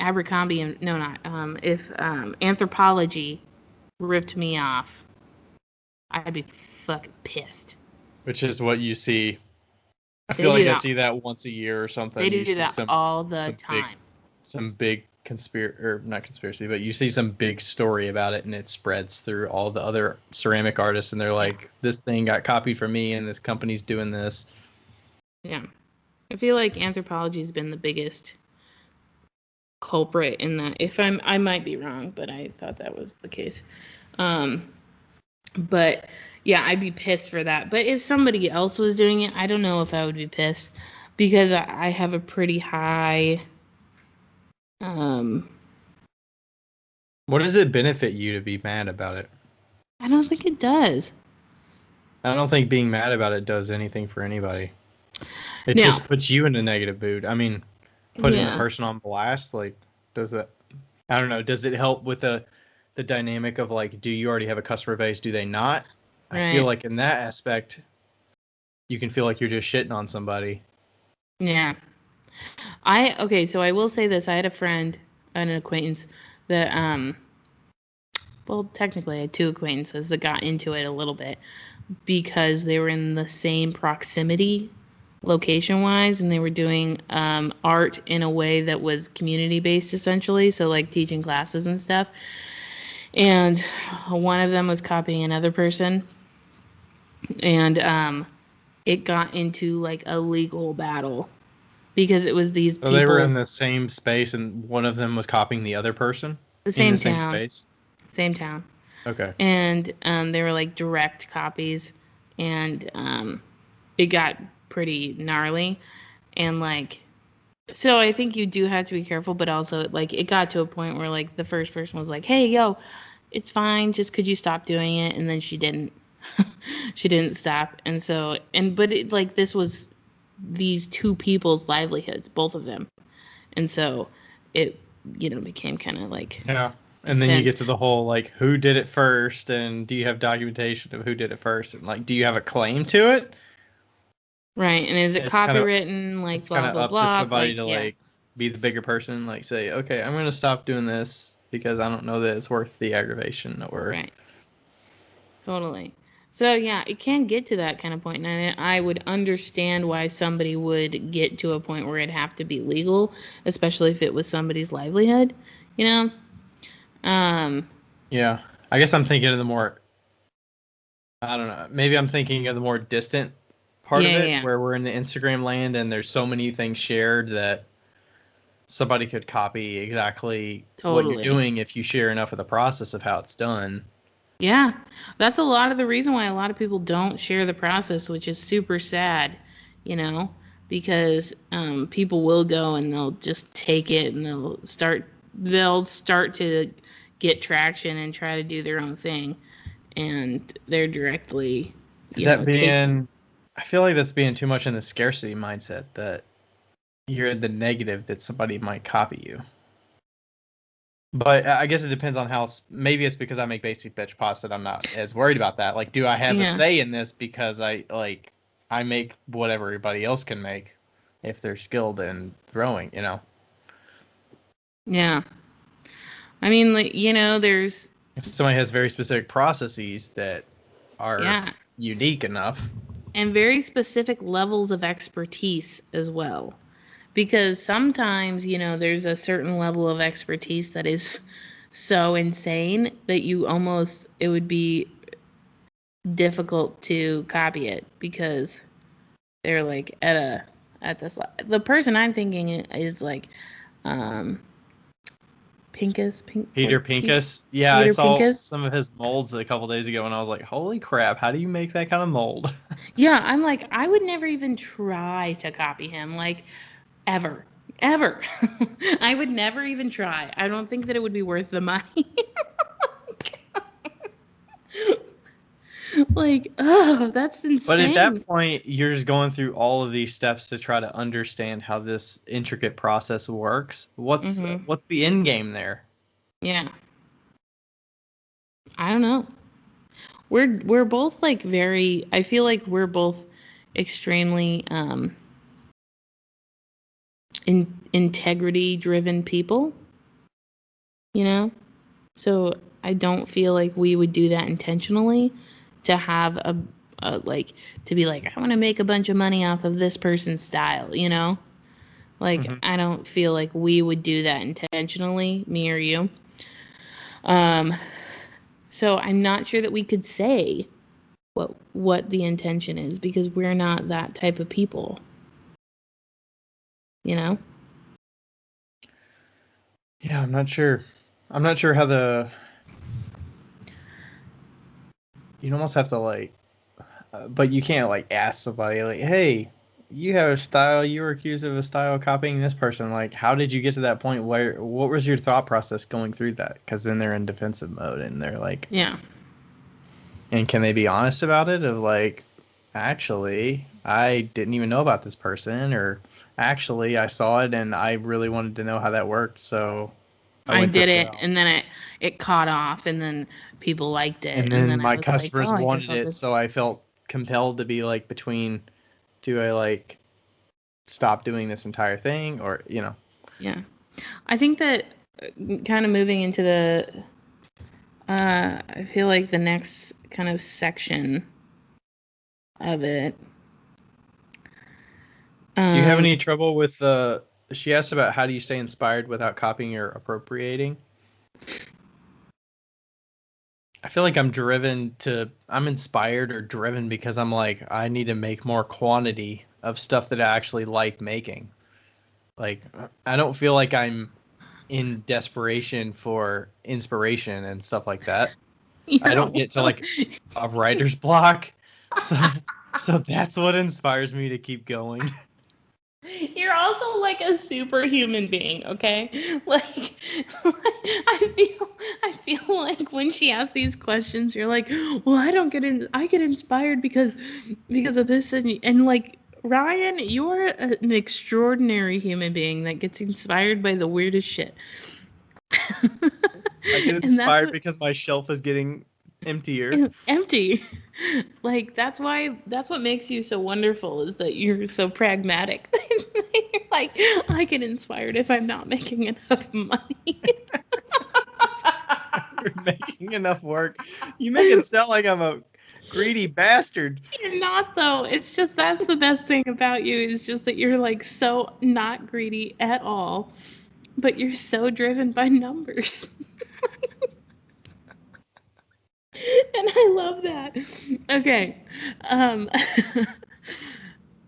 Abercrombie and no, not if Anthropology ripped me off, I'd be fucking pissed.
Which is what you see. I
They
feel
do
like I
that.
see that once a year or
They
something. You
do
see
that all the
some big
time.
some big conspiracy, or not conspiracy, but you see some big story about it and it spreads through all the other ceramic artists and they're
Yeah.
like, this thing got copied from me and this company's doing this.
Yeah. I feel like Anthropology's been the biggest culprit in that. I might be wrong, but I thought that was the case. Um, but yeah, I'd be pissed for that. But if somebody else was doing it, I don't know if I would be pissed because I have a pretty high. Um,
What does it benefit you to be mad about it?
I don't think it does.
I don't think being mad about it does anything for anybody. It
Now,
just puts you in a negative mood. I mean, putting the
yeah,
person on blast, like, does that? I don't know. Does it help with the dynamic of like, do you already have a customer base? Do they not? I feel
right,
like in that aspect, you can feel like you're just shitting on somebody.
yeah. Okay, so I will say this: I had a friend, an acquaintance that well, technically, I had two acquaintances that got into it a little bit because they were in the same proximity location wise and they were doing art in a way that was community based essentially, so like teaching classes and stuff, and one of them was copying another person, and it got into like a legal battle because it was these
So they were in
people's
the same space, and one of them was copying the other person
the
in the
same
same
town,
space.
same town,
Okay.
and they were like direct copies, and it got pretty gnarly, and like so I think you do have to be careful, but also like it got to a point where like the first person was like, "Hey, yo, it's fine. Just could you stop doing it?" And then she didn't. She didn't stop. And so but it like this was these two people's livelihoods, both of them. And so it became kind of like
Yeah. And then you
intense.
get to the whole like, who did it first, and do you have documentation of who did it first, and like, do you have a claim to it?
Right. And is it
It's kind of
copywritten like
it's kind
blah
of
blah
up to
blah?
somebody
Like
to
yeah.
like be the bigger person, like say, okay, I'm gonna stop doing this because I don't know that it's worth the aggravation, or
Right. Totally. So yeah, it can get to that kind of point, and I would understand why somebody would get to a point where it'd have to be legal, especially if it was somebody's livelihood, you know. Um,
yeah. I guess I'm thinking of the more I don't know. Maybe I'm thinking of the more distant part of
Yeah,
it,
yeah,
where we're in the Instagram land and there's so many things shared that somebody could copy exactly what you're
totally.
doing if you share enough of the process of how it's done.
Yeah, that's a lot of the reason why a lot of people don't share the process, which is super sad, you know, because people will go and they'll just take it and they'll start to get traction and try to do their own thing, and they're directly,
Is
you
that
know, taking.
being, I feel like that's being too much in the scarcity mindset that you're the negative that somebody might copy you. But I guess it depends on how. Maybe it's because I make basic bitch pots that I'm not as worried about that. Like, do I have a
Yeah,
say in this because I make what everybody else can make if they're skilled in throwing? You know,
yeah. I mean, like, there's,
if somebody has very specific processes that are
yeah,
unique enough.
and very specific levels of expertise as well. Because sometimes, there's a certain level of expertise that is so insane that it would be difficult to copy it because they're like the person I'm thinking is like, um,
Peter Pincus. Yeah, I
Peter
saw
Pincus.
some of his molds a couple days ago and I was like, holy crap, how do you make that kind of mold?
Yeah, I'm like, I would never even try to copy him, like, ever. Ever. I would never even try. I don't think that it would be worth the money. Like, oh, that's
But at that
insane.
point, you're just going through all of these steps to try to understand how this intricate process works.
Mm-hmm.
What's the end game there?
Yeah. I don't know. We're both like very, I feel like we're both extremely integrity driven people, you know? So I don't feel like we would do that intentionally to have like to be like, I want to make a bunch of money off of this person's style, you know? Like,
Hmm.
I don't feel like we would do that intentionally, me or you. Um, so I'm not sure that we could say what the intention is because we're not that type of people, you know?
Yeah, I'm not sure. I'm not sure how you almost have to like, but you can't like ask somebody like, hey, you have a style. You were accused of a style copying this person. Like, how did you get to that point? What was your thought process going through that? Because then they're in defensive mode and they're like,
Yeah.
and can they be honest about it? Of like, actually, I didn't even know about this person, or actually, I saw it and I really wanted to know how that worked, so I
I
went
did
this
it
route.
and then it caught off and then people liked it
And
and
then
then I
my
was like, "Oh,
customers
I guess
wanted
I'll
it,
just."
so I felt compelled to be like between, do I like stop doing this entire thing, or
Yeah. I think that kind of moving into I feel like the next kind of section of it.
Do you have
Um,
any trouble with the? She asked about how do you stay inspired without copying or appropriating. I feel like I'm inspired or driven because I'm like, I need to make more quantity of stuff that I actually like making. Like, I don't feel like I'm in desperation for inspiration and stuff like that. I
you're
don't get to
also
like a writer's block. So, so that's what inspires me to keep going.
you're also like a superhuman being, okay? Like, I feel like when she asks these questions, you're like, well, I get inspired because of this and like Ryan, you're an extraordinary human being that gets inspired by the weirdest shit.
I get
And that's
inspired
what
because my shelf is getting emptier.
empty. Like that's what makes you so wonderful is that you're so pragmatic. You're like, I get inspired if I'm not making enough money.
You're making enough work. You make it sound like I'm a greedy bastard.
You're not though. It's just that's the best thing about you is just that you're like so not greedy at all, but you're so driven by numbers. I love that. Okay. Um,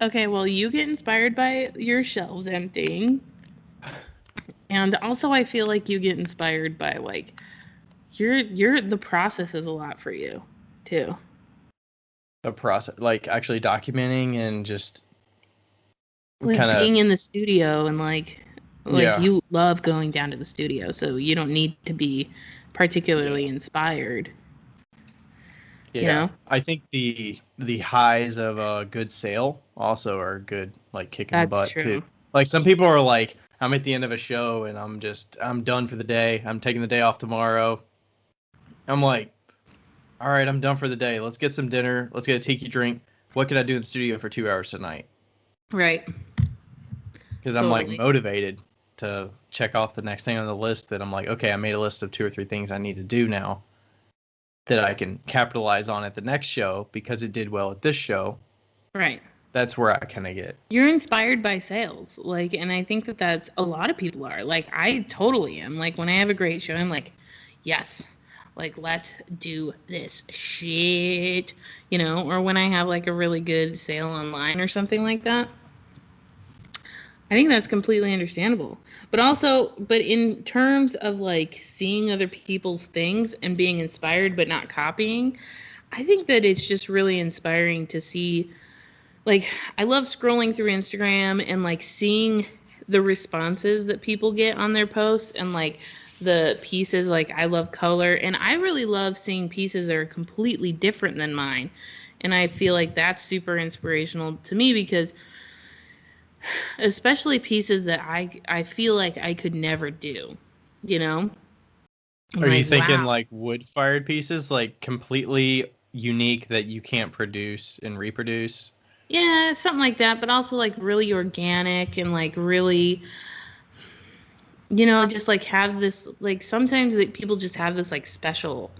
okay, well, you get inspired by your shelves emptying. And also I feel like you get inspired by like the process is a lot for you too.
The process, like actually documenting and just
Like
kind of,
being in the studio and like
yeah.
you love going down to the studio, so you don't need to be particularly inspired. You
Yeah,
know?
I think the highs of a good sale also are good, like kick in the
That's
butt too.
true.
Like some people are like, I'm at the end of a show and I'm done for the day. I'm taking the day off tomorrow. I'm like, all right, I'm done for the day. Let's get some dinner. Let's get a tiki drink. What can I do in the studio for 2 hours tonight?
Right.
Because I'm like
Totally.
motivated to check off the next thing on the list that I'm like, okay, I made a list of 2 or 3 things I need to do now that I can capitalize on at the next show because it did well at this show.
Right.
That's where I kind of get.
You're inspired by sales. Like, and I think that that's a lot of people are. Like, I totally am. Like, when I have a great show, I'm like, yes, like, let's do this shit, you know? Or when I have like a really good sale online or something like that. I think that's completely understandable. But in terms of like seeing other people's things and being inspired but not copying, I think that it's just really inspiring to see. Like, I love scrolling through Instagram and like seeing the responses that people get on their posts and like the pieces. Like, I love color and I really love seeing pieces that are completely different than mine. And I feel like that's super inspirational to me because especially pieces that I feel like I could never do, you know? I'm
Are you
like,
thinking
wow.
like wood fired pieces, like completely unique that you can't produce and reproduce?
Yeah, something like that, but also like really organic and like really, just like have this like sometimes that people just have this like special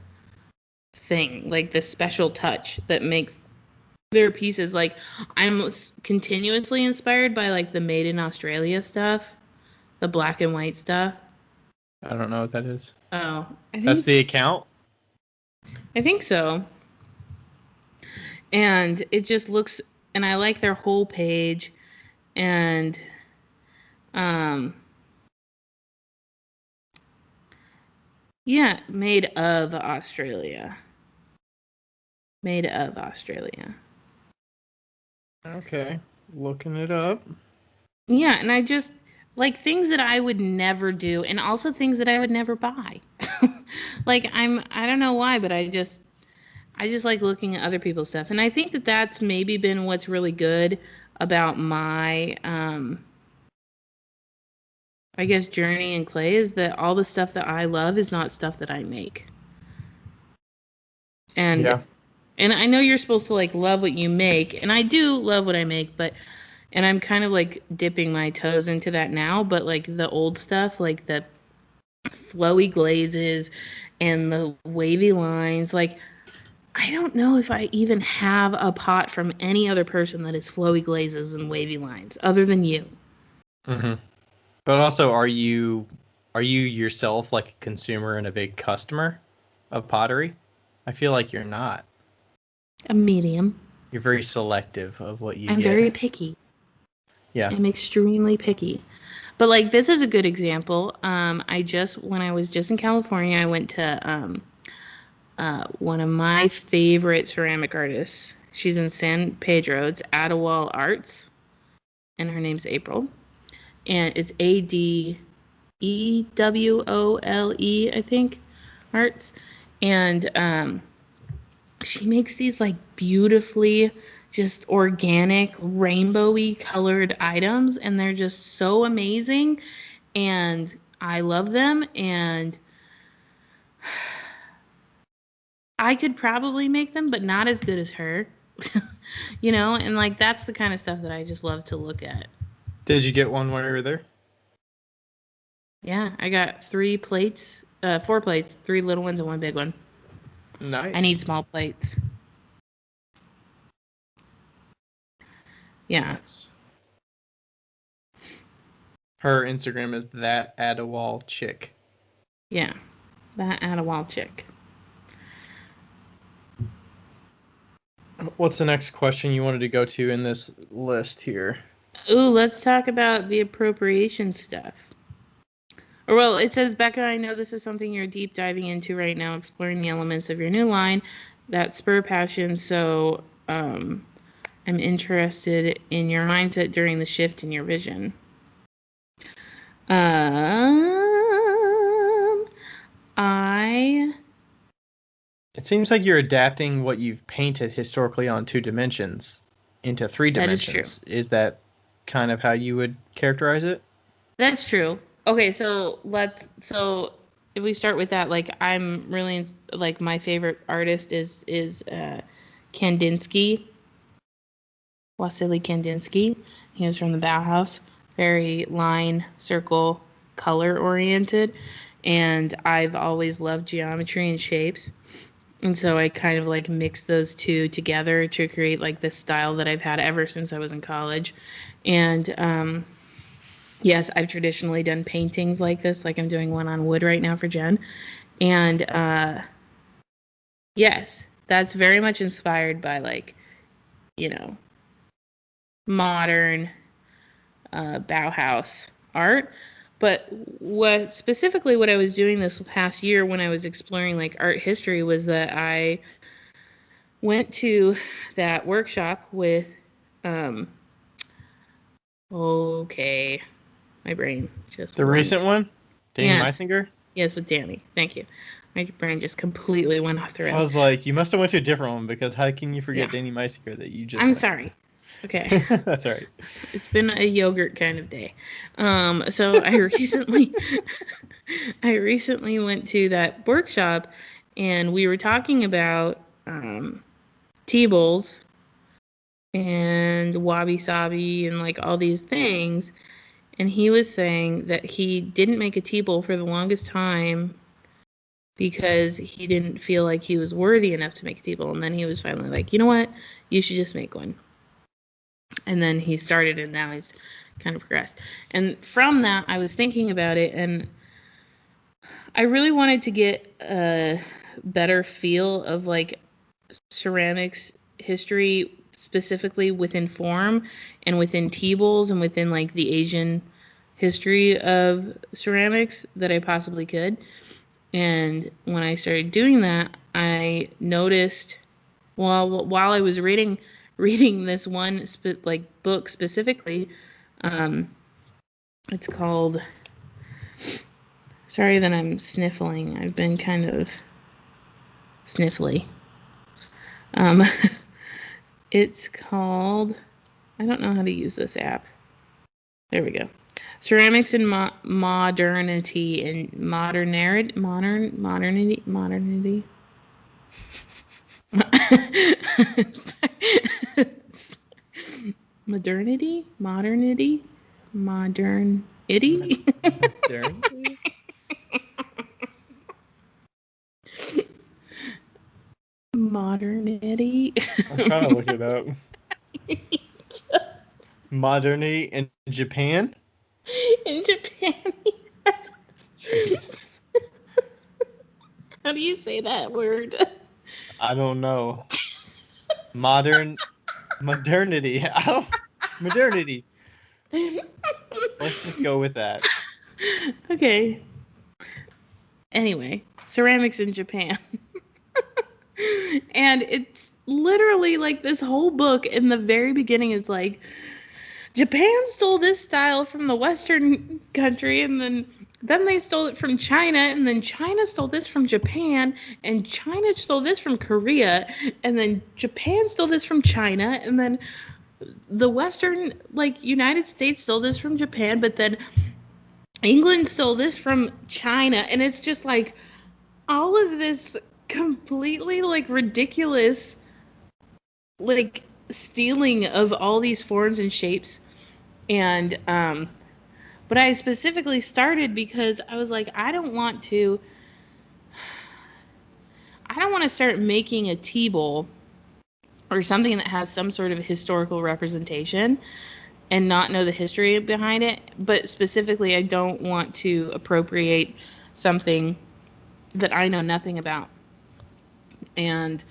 thing, like this special touch that makes their pieces like continuously inspired by like the made in Australia stuff, the black and white stuff.
I don't know what that is.
Oh, I think
That's the
it's
account?
I think so. And it just looks and I like their whole page and um yeah, made of Australia. Made of Australia.
Okay. Looking it up.
Yeah, and I just like things that I would never do and also things that I would never buy. Like I don't know why, but I just like looking at other people's stuff. And I think that that's maybe been what's really good about my I guess journey in clay is that all the stuff that I love is not stuff that I make. And
Yeah.
and I know you're supposed to like love what you make, and I do love what I make, but and I'm kind of like dipping my toes into that now, but like the old stuff, like the flowy glazes and the wavy lines, like I don't know if I even have a pot from any other person that is flowy glazes and wavy lines other than you.
Hmm. But also, are you yourself like a consumer and a big customer of pottery? I feel like you're not.
A medium.
You're very selective of what you
I'm
get.
very picky.
Yeah.
I'm extremely picky. But like this is a good example. When I was just in California, I went to one of my favorite ceramic artists. She's in San Pedro. It's Adewale Arts, and her name's April. And it's Adewole, I think, Arts. And she makes these like beautifully just organic rainbowy colored items and they're just so amazing and I love them and I could probably make them but not as good as her. And like that's the kind of stuff that I just love to look at.
Did you get one while you were there?
Yeah, I got 3 plates, 4 plates, 3 little ones and one big one. I need
Nice.
small plates. Yeah.
Nice. Her Instagram is that Adewale chick.
Yeah. That Adewale chick.
What's the next question you wanted to go to in this list here?
Ooh, let's talk about the appropriation stuff. Or, well, it says, Becca, I know this is something you're deep diving into right now, exploring the elements of your new line that spur passion. So, I'm interested in your mindset during the shift in your vision.
It seems like you're adapting what you've painted historically on 2 dimensions into 3 dimensions.
That is true.
Is that kind of how you would characterize it?
That's true. Okay, so if we start with that, like I'm really like my favorite artist is Kandinsky, Wassily Kandinsky. He was from the Bauhaus, very line, circle, color oriented, and I've always loved geometry and shapes. And so I kind of like mix those two together to create like this style that I've had ever since I was in college. And yes, I've traditionally done paintings like this, like I'm doing one on wood right now for Jen. And yes, that's very much inspired by like, modern Bauhaus art. But what I was doing this past year when I was exploring like art history was that I went to that workshop with okay, my brain just
the
went.
Recent one? Danny Meisinger?
Yes, with Danny. Thank you. My brain just completely went off the rails.
I was like, you must have went to a different one because how can you forget Danny Meisinger that you just
I'm sorry. Okay.
That's all right.
It's been a yogurt kind of day. So I recently went to that workshop and we were talking about tea-bowls and wabi-sabi and like all these things. And he was saying that he didn't make a tea-bowl for the longest time because he didn't feel like he was worthy enough to make a tea-bowl. And then he was finally like, you know what? You should just make one. And then he started, and now he's kind of progressed. And from that, I was thinking about it, and I really wanted to get a better feel of like ceramics history, specifically within form and within tea bowls and within like the Asian history of ceramics that I possibly could. And when I started doing that, I noticed, well, while I was reading this one book specifically, it's called, sorry that I'm sniffling, I've been kind of sniffly. It's called, I don't know how to use this app. There we go. Ceramics and Modernity and Modernity. Modernity? Modernity? Modernity? Modernity?
I'm trying to look it up. Modernity in Japan?
In Japan, yes.
Jeez.
How do you say that word?
I don't know. Modernity. Modernity. Let's just go with that.
Okay. Anyway, ceramics in Japan. And it's literally like this whole book in the very beginning is like, Japan stole this style from the Western country, and then they stole it from China, and then China stole this from Japan, and China stole this from Korea, and then Japan stole this from China, and then the Western, like, United States stole this from Japan, but then England stole this from China, and it's just like all of this completely like ridiculous like stealing of all these forms and shapes. And but I specifically started because I was like, I don't want to start making a tea bowl or something that has some sort of historical representation and not know the history behind it. But specifically, I don't want to appropriate something that I know nothing about. And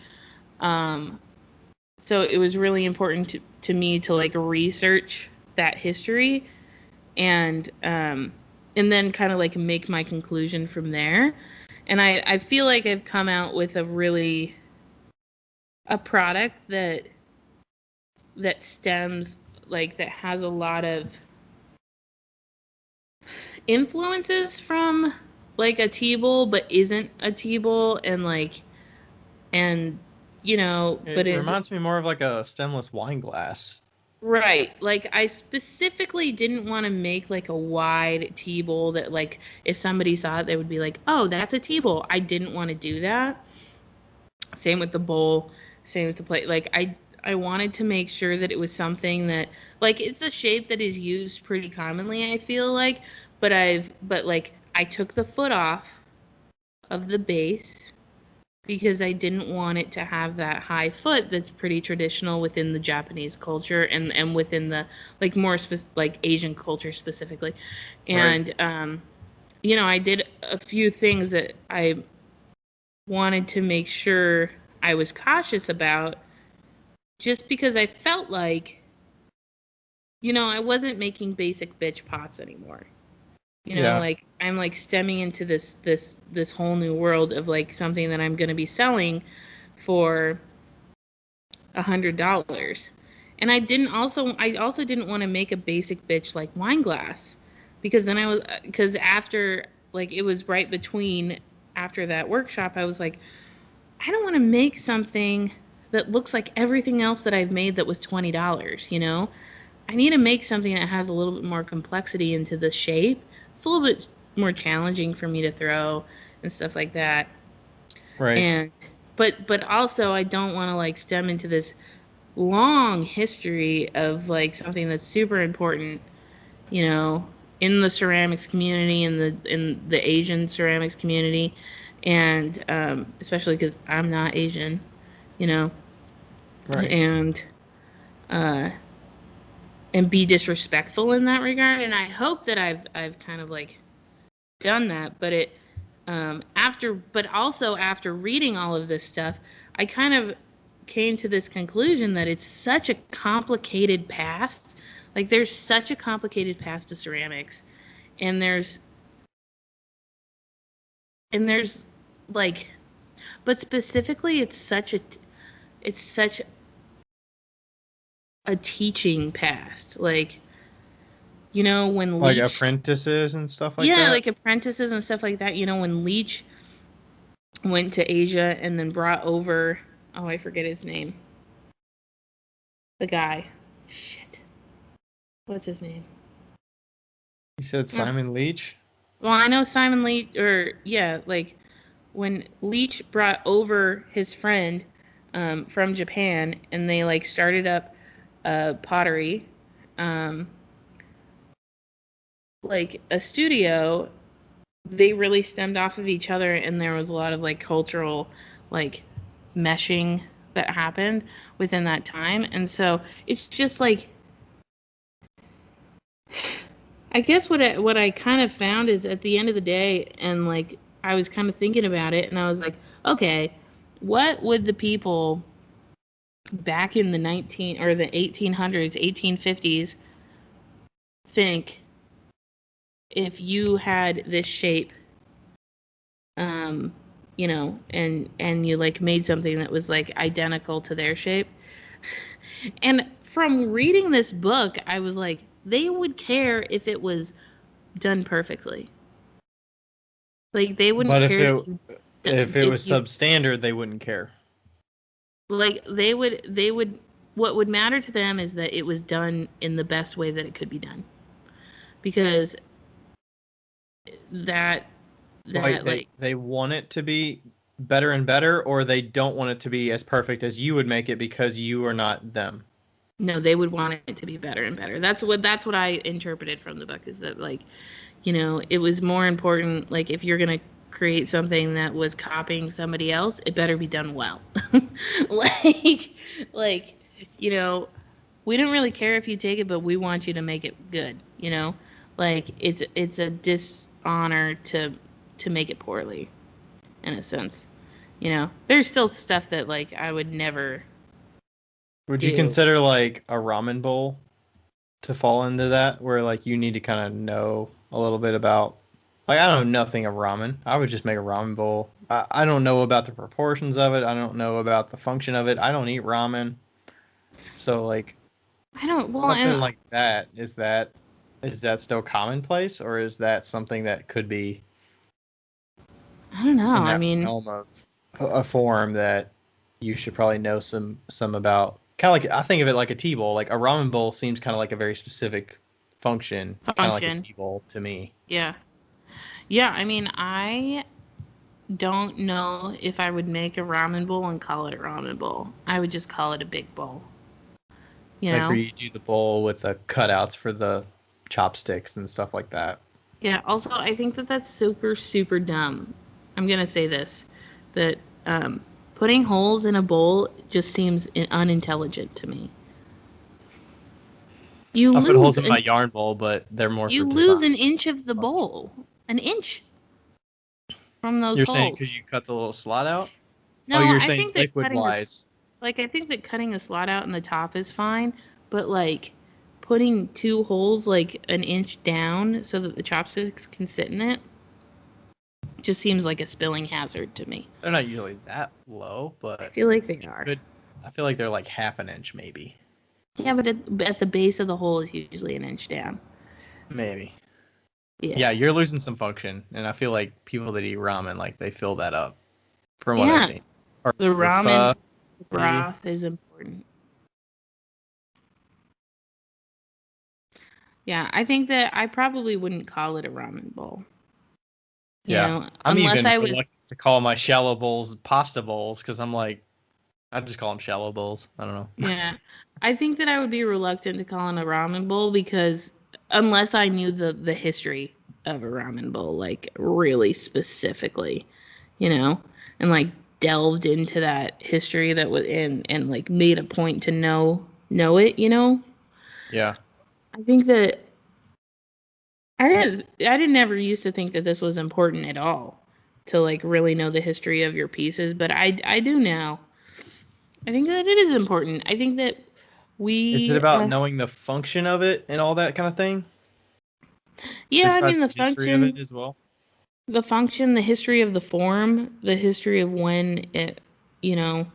so it was really important to me to like research that history and then kind of like make my conclusion from there. And I feel like I've come out with a product that stems like that has a lot of influences from like a tea bowl but isn't a tea bowl and but
It
is
reminds me more of like a stemless wine glass.
right. Like I specifically didn't want to make like a wide tea bowl that like if somebody saw it they would be like, "Oh, that's a tea bowl." I didn't want to do that. Same with the bowl, same with the plate. Like I wanted to make sure that it was something that like it's a shape that is used pretty commonly, I feel like, but like I took the foot off of the base because I didn't want it to have that high foot that's pretty traditional within the Japanese culture and within the like more like Asian culture specifically.
Right.
And I did a few things that I wanted to make sure I was cautious about just because I felt like I wasn't making basic bitch pots anymore.
Yeah.
Like I'm like stemming into this whole new world of like something that I'm going to be selling for $100. And I also didn't want to make a basic bitch like wine glass because then because after like it was right between after that workshop I was like I don't want to make something that looks like everything else that I've made that was $20. I need to make something that has a little bit more complexity into the shape. It's a little bit more challenging for me to throw and stuff like that.
Right.
And but also I don't want to like stem into this long history of like something that's super important, you know, in the ceramics community in the Asian ceramics community, and especially because I'm not Asian, you know,
Right.
and uh, and be disrespectful in that regard. And I hope that I've kind of like done that, but also after reading all of this stuff, I kind of came to this conclusion that it's such a complicated past. Like there's such a complicated past to ceramics, and there's like, but specifically, it's such a teaching past. Like when
Like
Leech,
apprentices and stuff like
yeah,
that.
like apprentices and stuff like that. When Leech went to Asia and then brought over, oh, I forget his name. The guy. Shit. What's his name?
You said
Oh.
Simon Leach?
Well, I know Simon Leach, or yeah, like when Leach brought over his friend from Japan and they like started up pottery, um, like a studio, they really stemmed off of each other and there was a lot of like cultural like meshing that happened within that time. And so it's just like I guess what I kind of found is at the end of the day, and like I was kind of thinking about it, and I was like, okay, what would the people back in the 1800s, 1850s think if you had this shape, um, and you like made something that was like identical to their shape? And from reading this book, I was like, they would care if it was done perfectly. Like they wouldn't
But
care
if it was substandard, they wouldn't care.
like they would what would matter to them is that it was done in the best way that it could be done. Because that
Like
that like
they want it to be better and better, or they don't want it to be as perfect as you would make it because you are not them.
no, they would want it to be better and better. That's what I interpreted from the book, is that like, it was more important, like if you're gonna create something that was copying somebody else, it better be done well. like like, you know, we don't really care if you take it, but we want you to make it good. Like it's a dishonor to make it poorly, in a sense. There's still stuff that like I would never
Would you
do.
consider like a ramen bowl to fall into that, where like you need to kind of know a little bit about, like, I don't know nothing of ramen. I would just make a ramen bowl. I don't know about the proportions of it. I don't know about the function of it. I don't eat ramen. So like
I don't. Well,
something
and
like that, is that still commonplace, or is that something that could be
I don't know.
in
I
that
mean,
realm of a form that you should probably know some about? Kind of like, I think of it like a tea bowl. Like a ramen bowl seems kind of like a very specific function, kind of like a
function.
tea bowl to me.
Yeah. Yeah. I mean, I don't know if I would make a ramen bowl and call it a ramen bowl. I would just call it a big bowl. You
Like where
know?
you do the bowl with the cutouts for the chopsticks and stuff like that.
Yeah. Also, I think that that's super, super dumb. I'm gonna say this, that putting holes in a bowl just seems unintelligent to me. You
I put holes
lose
in my
an
yarn bowl, but they're more for
you
design.
lose an inch of the
Function.
bowl, an inch from those
You're saying
holes.
because you cut the little slot out? Oh,
No,
you're
I
saying
think that
liquid wise.
I think that cutting a slot out in the top is fine, but like putting two holes like an inch down so that the chopsticks can sit in it just seems like a spilling hazard to me.
They're not usually that low,
I
but
feel like they
you
are.
could. I feel like they're like half an inch, maybe.
Yeah, but at the base of the hole is usually an inch down.
Maybe.
Yeah.
Yeah, you're losing some function, and I feel like people that eat ramen, like, they fill that up, from what I've
Yeah.
seen. Or
The
pho,
ramen
maybe.
broth is important. Yeah, I think that I probably wouldn't call it a ramen bowl. You
Yeah,
know,
I'm
unless
even
I was.
reluctant to call my shallow bowls pasta bowls because I'm like, I just call them shallow bowls. I don't know.
Yeah, I think that I would be reluctant to call it a ramen bowl because unless I knew the history of a ramen bowl, like really specifically, you know, and like delved into that history that was and like made a point to know it, you know.
Yeah,
I think that I didn't ever used to think that this was important at all to like really know the history of your pieces, but I do now. I think that it is important. I think that
is it
we
about knowing the function of it and all that kind of thing?
yeah, I
Besides
mean
the history of it as well.
the function, the history of the form, the history of when it, you know,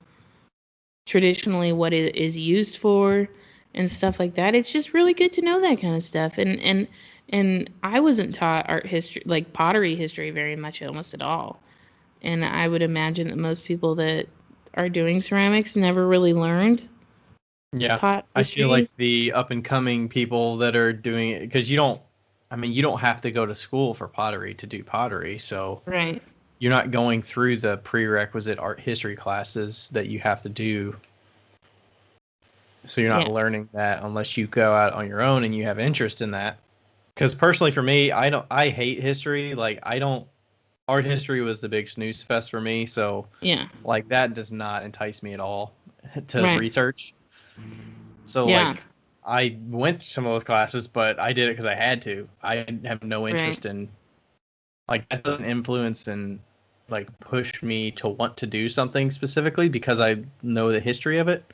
traditionally what it is used for and stuff like that. It's just really good to know that kind of stuff. And I wasn't taught art history, like pottery history, very much almost at all. And I would imagine that most people that are doing ceramics never really learned
Yeah,
pot
I feel like
history.
the up and coming people that are doing it, because you don't, I mean, you don't have to go to school for pottery to do pottery, so
Right.
you're not going through the prerequisite art history classes that you have to do. So you're not
Yeah.
learning that unless you go out on your own and you have interest in that. Because personally, for me, I hate history. Like, I don't. Art history was the big snooze fest for me. So,
Yeah.
like, that does not entice me at all to
Right.
research. So,
Yeah.
like, I went through some of those classes, but I did it because I had to. I have no
Right.
interest in, like, that doesn't influence and, like, push me to want to do something specifically because I know the history of it.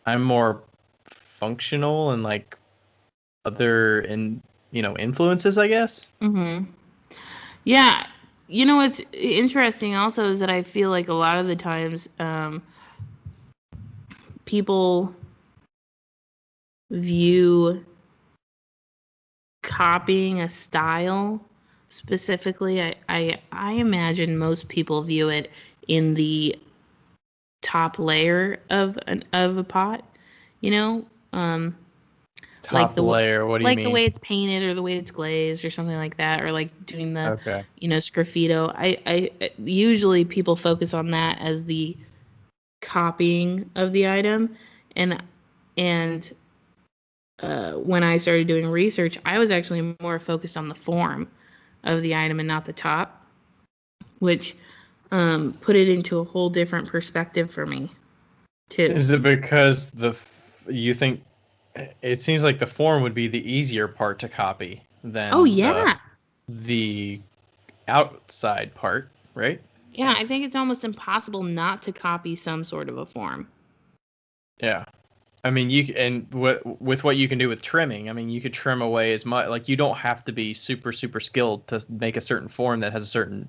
I'm more functional and, like, other influences, I guess.
Mhm. Yeah. You know what's interesting also is that I feel like a lot of the times people view copying a style specifically. I imagine most people view it in the top layer of a pot, you know, like
Top layer, what do you
like the
mean?
way it's painted or the way it's glazed or something like that, or like doing the
Okay.
sgraffito. I usually people focus on that as the copying of the item, and and when I started doing research, I was actually more focused on the form of the item and not the top, which put it into a whole different perspective for me too.
Is it because you think it seems like the form would be the easier part to copy
Oh
than the
yeah,
the outside part, right?
yeah. I think it's almost impossible not to copy some sort of a form.
Yeah. I mean, with what you can do with trimming, I mean, you could trim away as much. Like, you don't have to be super super skilled to make a certain form that has certain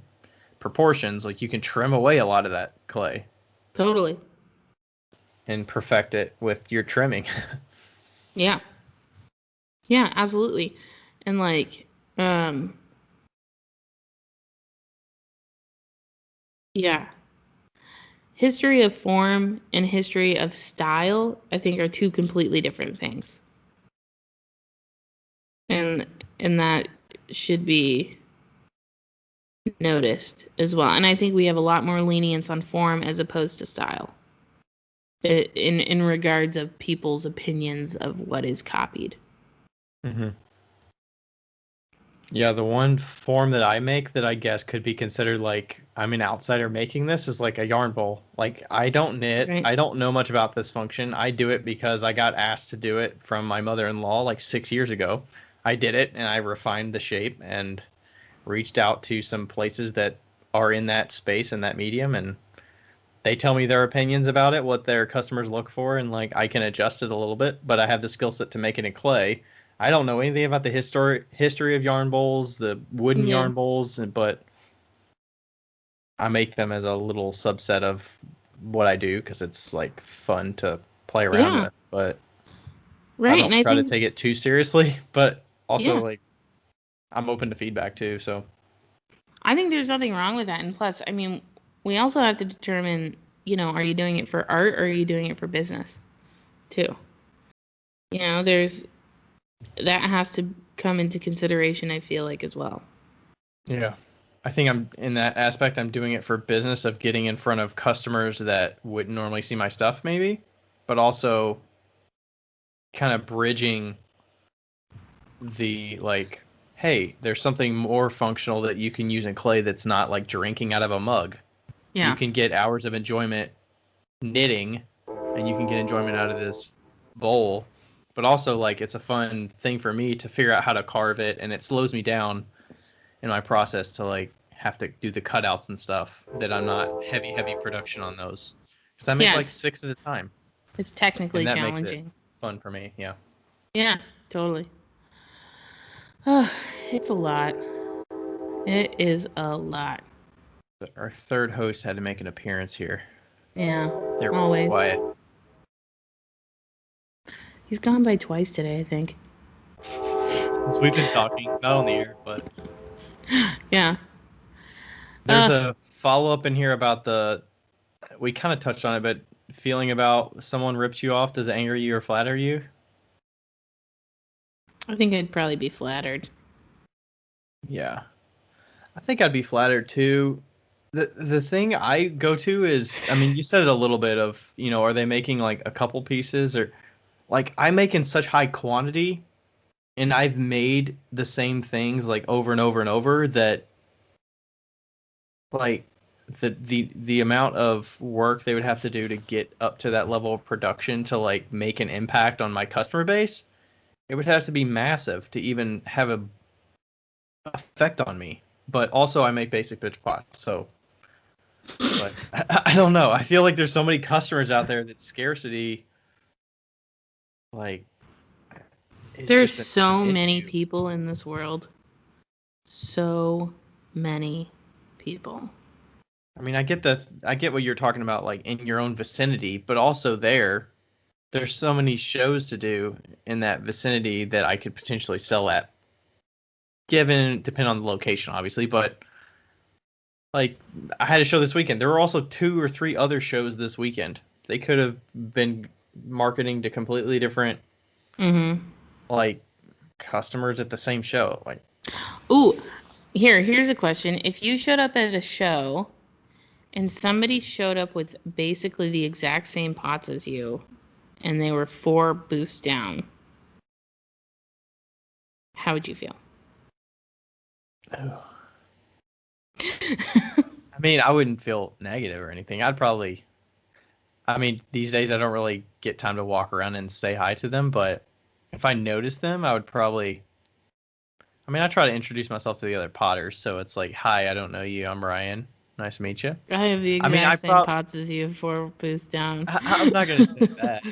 proportions. Like, you can trim away a lot of that clay
Totally.
and perfect it with your trimming.
Yeah. Yeah, absolutely. And like, yeah. History of form and history of style, I think, are two completely different things. And that should be noticed as well. And I think we have a lot more lenience on form as opposed to style. In regards of people's opinions of what is copied.
Mm-hmm. Yeah, the one form that I make that I guess could be considered like I'm an outsider making this is like a yarn bowl. Like, I don't knit.
Right.
I don't know much about this function. I do it because I got asked to do it from my mother-in-law like 6 years ago. I did it and I refined the shape and reached out to some places that are in that space and that medium, and they tell me their opinions about it, what their customers look for, and like I can adjust it a little bit, but I have the skill set to make it in clay. I don't know anything about the history of yarn bowls, the wooden
Yeah.
yarn bowls, but I make them as a little subset of what I do because it's like fun to play around with. But I
Right. And
don't
I
try to
think,
take it too seriously. But also,
yeah,
like, I'm open to feedback too. So
I think there's nothing wrong with that. And plus, I mean, we also have to determine, are you doing it for art or are you doing it for business too? That has to come into consideration, I feel like, as well.
yeah. I think I'm in that aspect. I'm doing it for business of getting in front of customers that wouldn't normally see my stuff, maybe, but also kind of bridging the like, hey, there's something more functional that you can use in clay that's not like drinking out of a mug. You
Yeah.
can get hours of enjoyment knitting, and you can get enjoyment out of this bowl, but also like it's a fun thing for me to figure out how to carve it, and it slows me down in my process to like have to do the cutouts and stuff that I'm not heavy production on those because I make
Yeah,
like 6 at a time,
it's technically
and that makes it
challenging.
fun for me. Yeah.
Yeah, totally. Oh, it's a lot. It is a lot.
Our third host had to make an appearance here.
Yeah,
They're
always.
quiet.
He's gone by twice today, I think.
Since we've been talking, not on the air, but
Yeah.
there's a follow-up in here about we kind of touched on it, but feeling about someone rips you off, does it anger you or flatter you?
I think I'd probably be flattered.
Yeah. I think I'd be flattered too. The thing I go to is, I mean, you said it a little bit of, are they making like a couple pieces, or like I make in such high quantity and I've made the same things like over and over and over that like the amount of work they would have to do to get up to that level of production to like make an impact on my customer base, it would have to be massive to even have a effect on me. But also I make basic bitch pots, so but I don't know. I feel like there's so many customers out there that scarcity like is
There's
just an
so many
issue.
people in this world. So many people.
I mean, I get what you're talking about, like in your own vicinity, but also there's so many shows to do in that vicinity that I could potentially sell at. Depend on the location, obviously, but like I had a show this weekend. There were also 2 or 3 other shows this weekend. They could have been marketing to completely different like customers at the same show. Like,
Ooh, here's a question. If you showed up at a show and somebody showed up with basically the exact same pots as you and they were 4 booths down, how would you feel?
oh. I mean, I wouldn't feel negative or anything. I mean, these days I don't really get time to walk around and say hi to them, but if I noticed them, I would probably. I mean, I try to introduce myself to the other potters, so it's like, "Hi, I don't know you. I'm Ryan. Nice to meet you."
I have the
I mean,
exact same pots as you, 4 booths down.
I'm not gonna say that.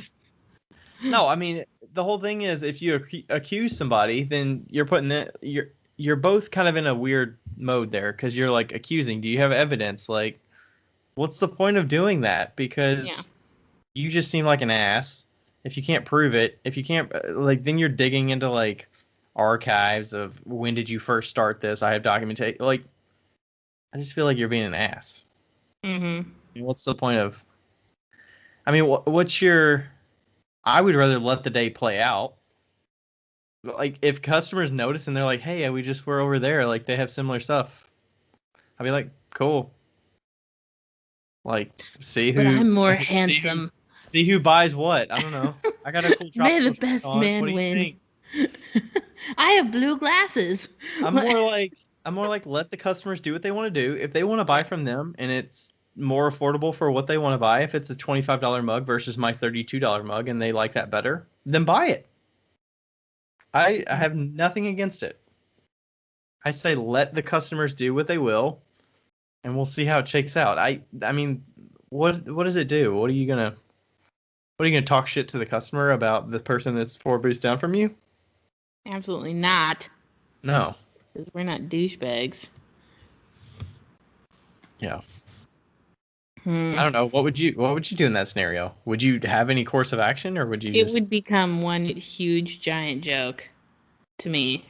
No, I mean the whole thing is if you accuse somebody, then you're putting it. You're both kind of in a weird mode there because you're like accusing. Do you have evidence? Like, what's the point of doing that?
Yeah.
Because you just seem like an ass. If you can't prove it, if you can't, like, then you're digging into like archives of when did you first start this? I have documentation. Like, I just feel like you're being an ass.
Mm-hmm.
What's the point of? I mean, what's your? I would rather let the day play out. Like, if customers notice and they're like, "Hey, we just were over there. Like, they have similar stuff." I'd be like, "Cool." Like, see
But
who,
I'm more
see who,
handsome.
see who buys what. I don't know. I got a cool
May the
tropical shirt
best
on. What
man
do you
win.
think?
I have blue glasses.
I'm more like let the customers do what they want to do. If they want to buy
Yeah.
from them and it's more affordable for what they want to buy, if it's a $25 mug versus my $32 mug and they like that better, then buy it. I have nothing against it. I say let the customers do what they will and we'll see how it shakes out. I mean, what does it do? What are you gonna talk shit to the customer about the person that's 4 booths down from you?
Absolutely not.
No.
'Cause we're not douchebags.
Yeah.
Hmm.
I don't know. What would you do in that scenario? Would you have any course of action or would you
It
just
would become one huge giant joke to me.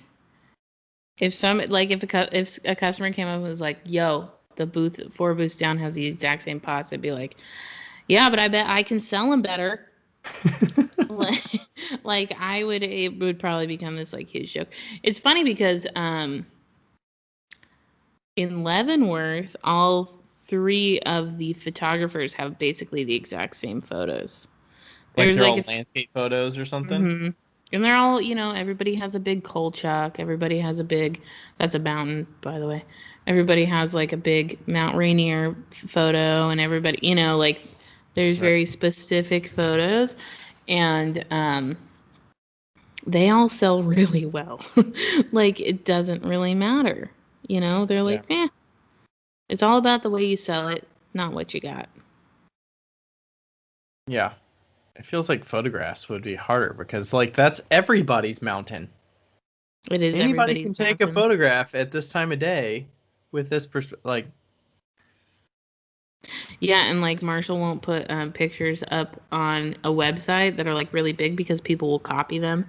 If a customer came up and was like, "Yo, the booth 4 booths down has the exact same pots," I'd be like, "Yeah, but I bet I can sell them better." Like, it would probably become this like huge joke. It's funny because in Leavenworth, all 3 of the photographers have basically the exact same photos.
like
There's
they're
like
all landscape photos or something?
hmm and they're all, everybody has a big Kolchak. Everybody has a big, that's a mountain, by the way. Everybody has like a big Mount Rainier photo, and everybody, like there's
Right.
very specific photos, and they all sell really well. Like it doesn't really matter. They're
Yeah.
like, it's all about the way you sell it, not what you got.
Yeah. It feels like photographs would be harder because like that's everybody's mountain.
It is
Anybody can
everybody's
take a
mountain.
photograph at this time of day with this like
Yeah, and like Marshall won't put pictures up on a website that are like really big because people will copy them.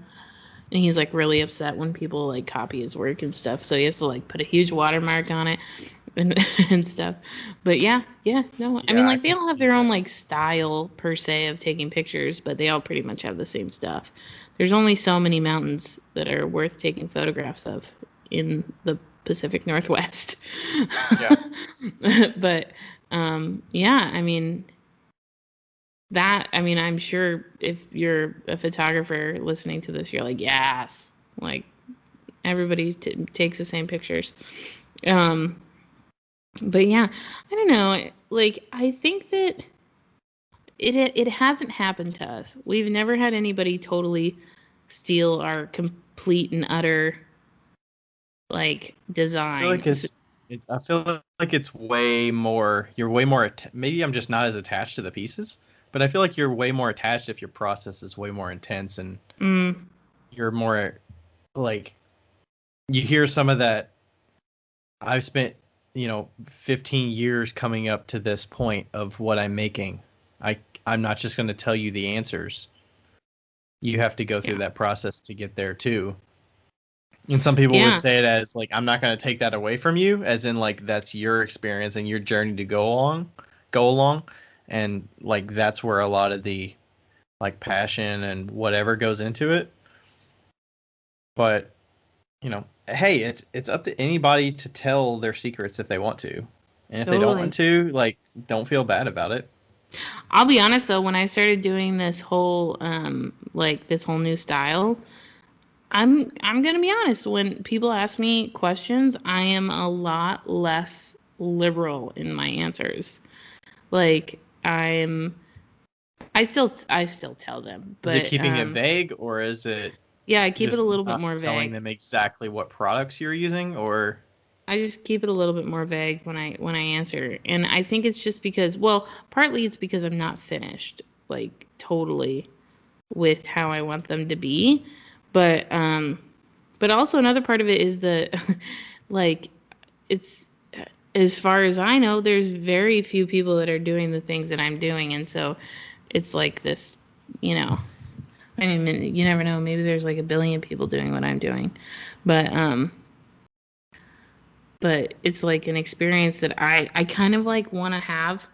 And he's like really upset when people like copy his work and stuff. So he has to like put a huge watermark on it and and stuff. But yeah, no. I mean
yeah, I
like they
can
all have
see
their own
that.
like style per se of taking pictures, but they all pretty much have the same stuff. There's only so many mountains that are worth taking photographs of in the Pacific Northwest.
Yeah.
But yeah, I mean I'm sure if you're a photographer listening to this, you're like, yes, like everybody takes the same pictures. Um, but yeah, I don't know. Like, I think that it hasn't happened to us. We've never had anybody totally steal our complete and utter like
I feel like
design.
I feel like it's way more. You're way more. Maybe I'm just not as attached to the pieces, but I feel like you're way more attached if your process is way more intense and
Mm,
you're more like you hear some of that. I've spent 15 years coming up to this point of what I'm making. I'm not just going to tell you the answers. You have to go through
yeah,
that process to get there too. And some people would
yeah,
say it as like I'm not going to take that away from you, as in like that's your experience and your journey to go along, and like that's where a lot of the like passion and whatever goes into it. But hey, it's up to anybody to tell their secrets if they want to, and if they don't want
totally.
to, like, don't feel bad about it.
I'll be honest though, when I started doing this whole new style, I'm gonna be honest. When people ask me questions, I am a lot less liberal in my answers. Like I still tell them,
Is it
but
keeping it vague, or is it
yeah, I keep it a
just
little bit
not
more
telling
vague.
them exactly what products you're using, or
I just keep it a little bit more vague when I answer, and I think it's just because, well, partly it's because I'm not finished, like totally with how I want them to be. But also another part of it is that like it's, as far as I know, there's very few people that are doing the things that I'm doing, and so it's like this, you know, I mean, you never know, maybe there's like a billion people doing what I'm doing. But it's like an experience that I kind of like want to have,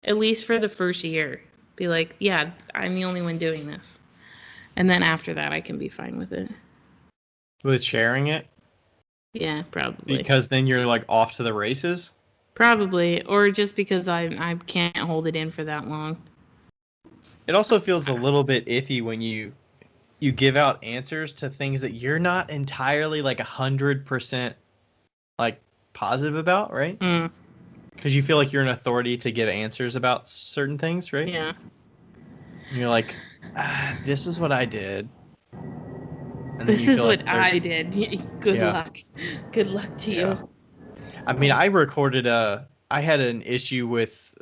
at least for the first year. Be like, yeah, I'm the only one doing this. And then after that, I can be fine with it.
With sharing it?
Yeah, probably.
Because then you're like off to the races?
Probably. Or just because I can't hold it in for that long.
It also feels a little bit iffy when you give out answers to things that you're not entirely like 100% like positive about, right?
Mm.
Because you feel like you're an authority to give answers about certain things, right?
Yeah.
And you're like, this is what I did. And
this is what I did. Good
Yeah.
luck. Good luck to you.
I mean, I recorded I had an issue with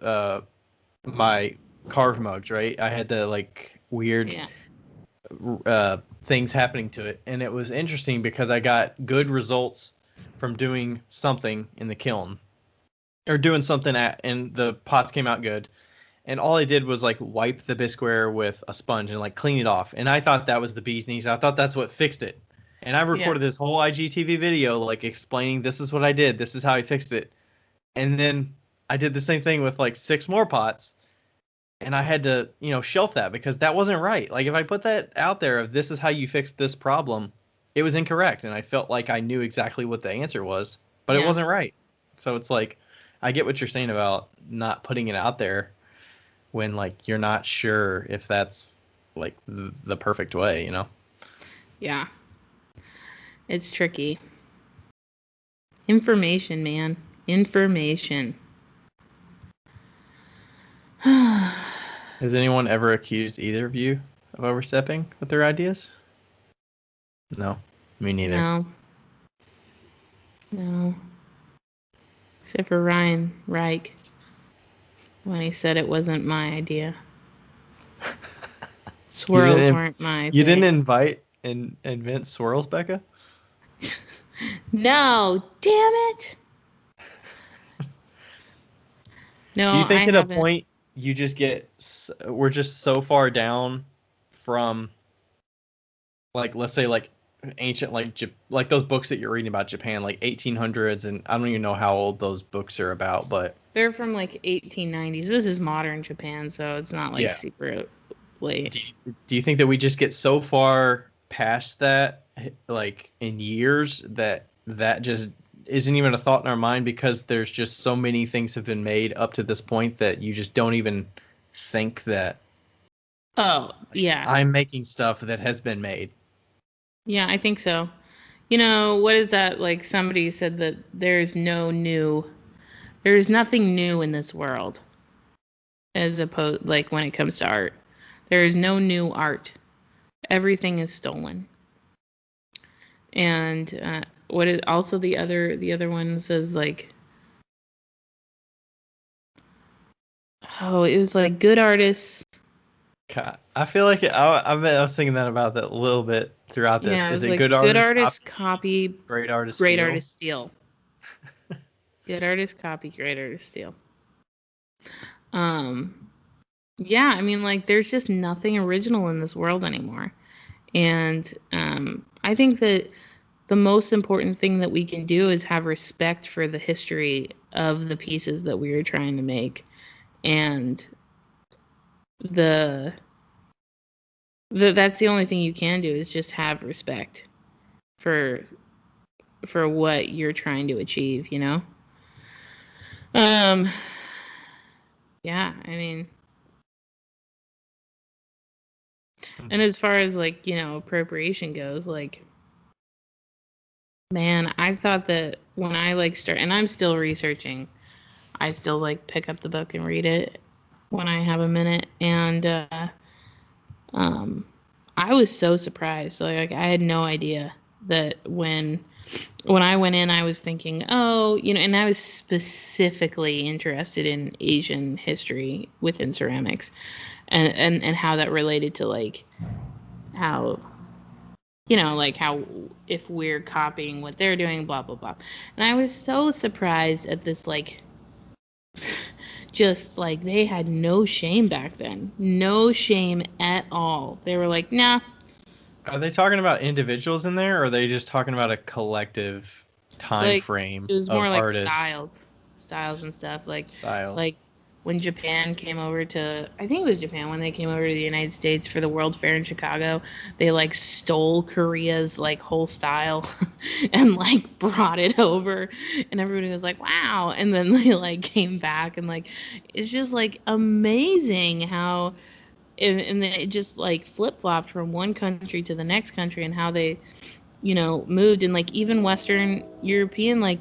my carve mugs, right? I had the like weird things happening to it, and it was interesting because I got good results from doing something in the kiln, or doing something and the pots came out good. And all I did was like wipe the bisqueware with a sponge and like clean it off. And I thought that was the bee's knees. I thought that's what fixed it. And I recorded this whole IGTV video like explaining this is what I did, this is how I fixed it. And then I did the same thing with like 6 more pots. And I had to, shelf that because that wasn't right. Like if I put that out there of this is how you fix this problem, it was incorrect. And I felt like I knew exactly what the answer was, but it wasn't right. So it's like, I get what you're saying about not putting it out there when like you're not sure if that's like the perfect way,
Yeah. It's tricky. Information, man. Information.
Has anyone ever accused either of you of overstepping with their ideas? No, me neither.
No. Except for Ryan Reich, when he said it wasn't my idea. Swirls weren't my thing.
You didn't invite and invent swirls, Becca?
No, damn it. No,
do you think
I
at
haven't.
A point you just we're just so far down from like, let's say like ancient, like those books that you're reading about Japan, like 1800s, and I don't even know how old those books are about, but
they're from like 1890s. This is modern Japan, so it's not like super late.
Do you think that we just get so far past that, like in years, that just isn't even a thought in our mind because there's just so many things have been made up to this point that you just don't even think that?
Oh, yeah.
I'm making stuff that has been made.
Yeah, I think so. What is that? Like somebody said that there's nothing new in this world, as opposed, like when it comes to art. There is no new art. Everything is stolen. And what is also the other one says like, oh, it was like good artists.
God, I feel like I was thinking that about that a little bit throughout this.
Yeah,
is it
like
good
artists copy,
great artists
great
steal?
artists steal. Good artists copy, great artists steal. Yeah, I mean, like, there's just nothing original in this world anymore. And I think that the most important thing that we can do is have respect for the history of the pieces that we are trying to make. And that's the only thing you can do is just have respect for what you're trying to achieve, Yeah, I mean, and as far as like, appropriation goes, like, man, I thought that when I like start, and I'm still researching, I still like pick up the book and read it when I have a minute. And I was so surprised. Like I had no idea that when I went in, I was thinking, oh, and I was specifically interested in Asian history within ceramics, and how that related to like how like how if we're copying what they're doing, blah blah blah. And I was so surprised at this, like, just like they had no shame back then, no shame at all. They were like, nah.
Are they talking about individuals in there, or are they just talking about a collective time
Like,
frame
it was more
of
like
artists?
styles and stuff.
Styles.
Like when Japan came over to, I think it was Japan, when they came over to the United States for the World Fair in Chicago, they like stole Korea's like whole style and like brought it over, and everybody was like, wow. And then they like came back, and like it's just like amazing how and then it just like flip-flopped from one country to the next country, and how they moved. And like even Western European, like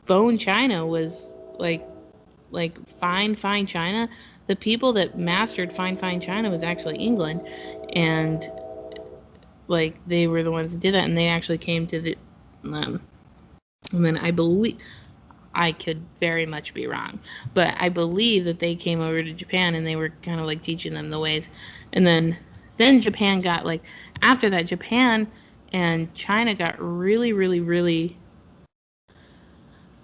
bone china was like fine china. The people that mastered fine china was actually England, and like they were the ones that did that, and they actually came to the and then I believe, I could very much be wrong, but I believe that they came over to Japan and they were kind of like teaching them the ways. And then Japan got like, after that, Japan and China got really, really, really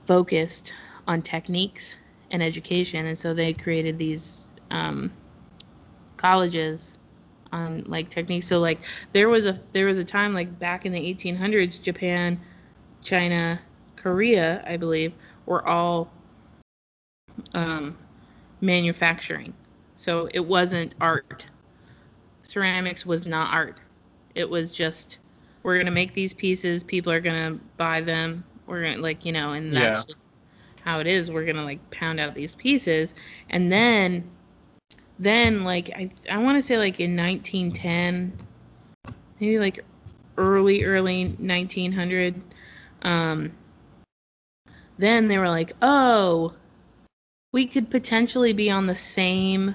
focused on techniques and education, and so they created these colleges on like techniques. So like there was a time like back in the 1800s, Japan, China, Korea, I believe, were all manufacturing. So it wasn't art. Ceramics was not art. It was just, we're gonna make these pieces. People are gonna buy them. We're gonna like and
Yeah.
that's just how it is. We're gonna like pound out these pieces, and then like I want to say like in 1910, maybe like early 1900. Um, then they were like, oh, we could potentially be on the same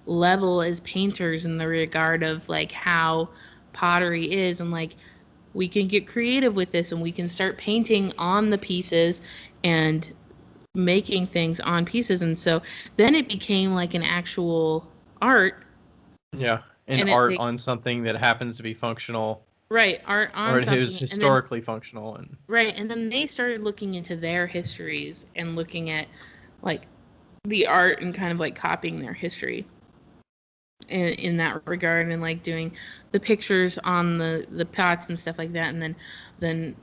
level as painters in the regard of like how pottery is, and like we can get creative with this, and we can start painting on the pieces and making things on pieces. And so then it became like an actual art.
Yeah. An
And
art
they
on something that happens to be functional,
right, art
or
on
it is
something. And then
historically functional. And
right, and then they started looking into their histories and looking at like the art and kind of like copying their history in that regard, and like doing the pictures on the pots and stuff like that. And then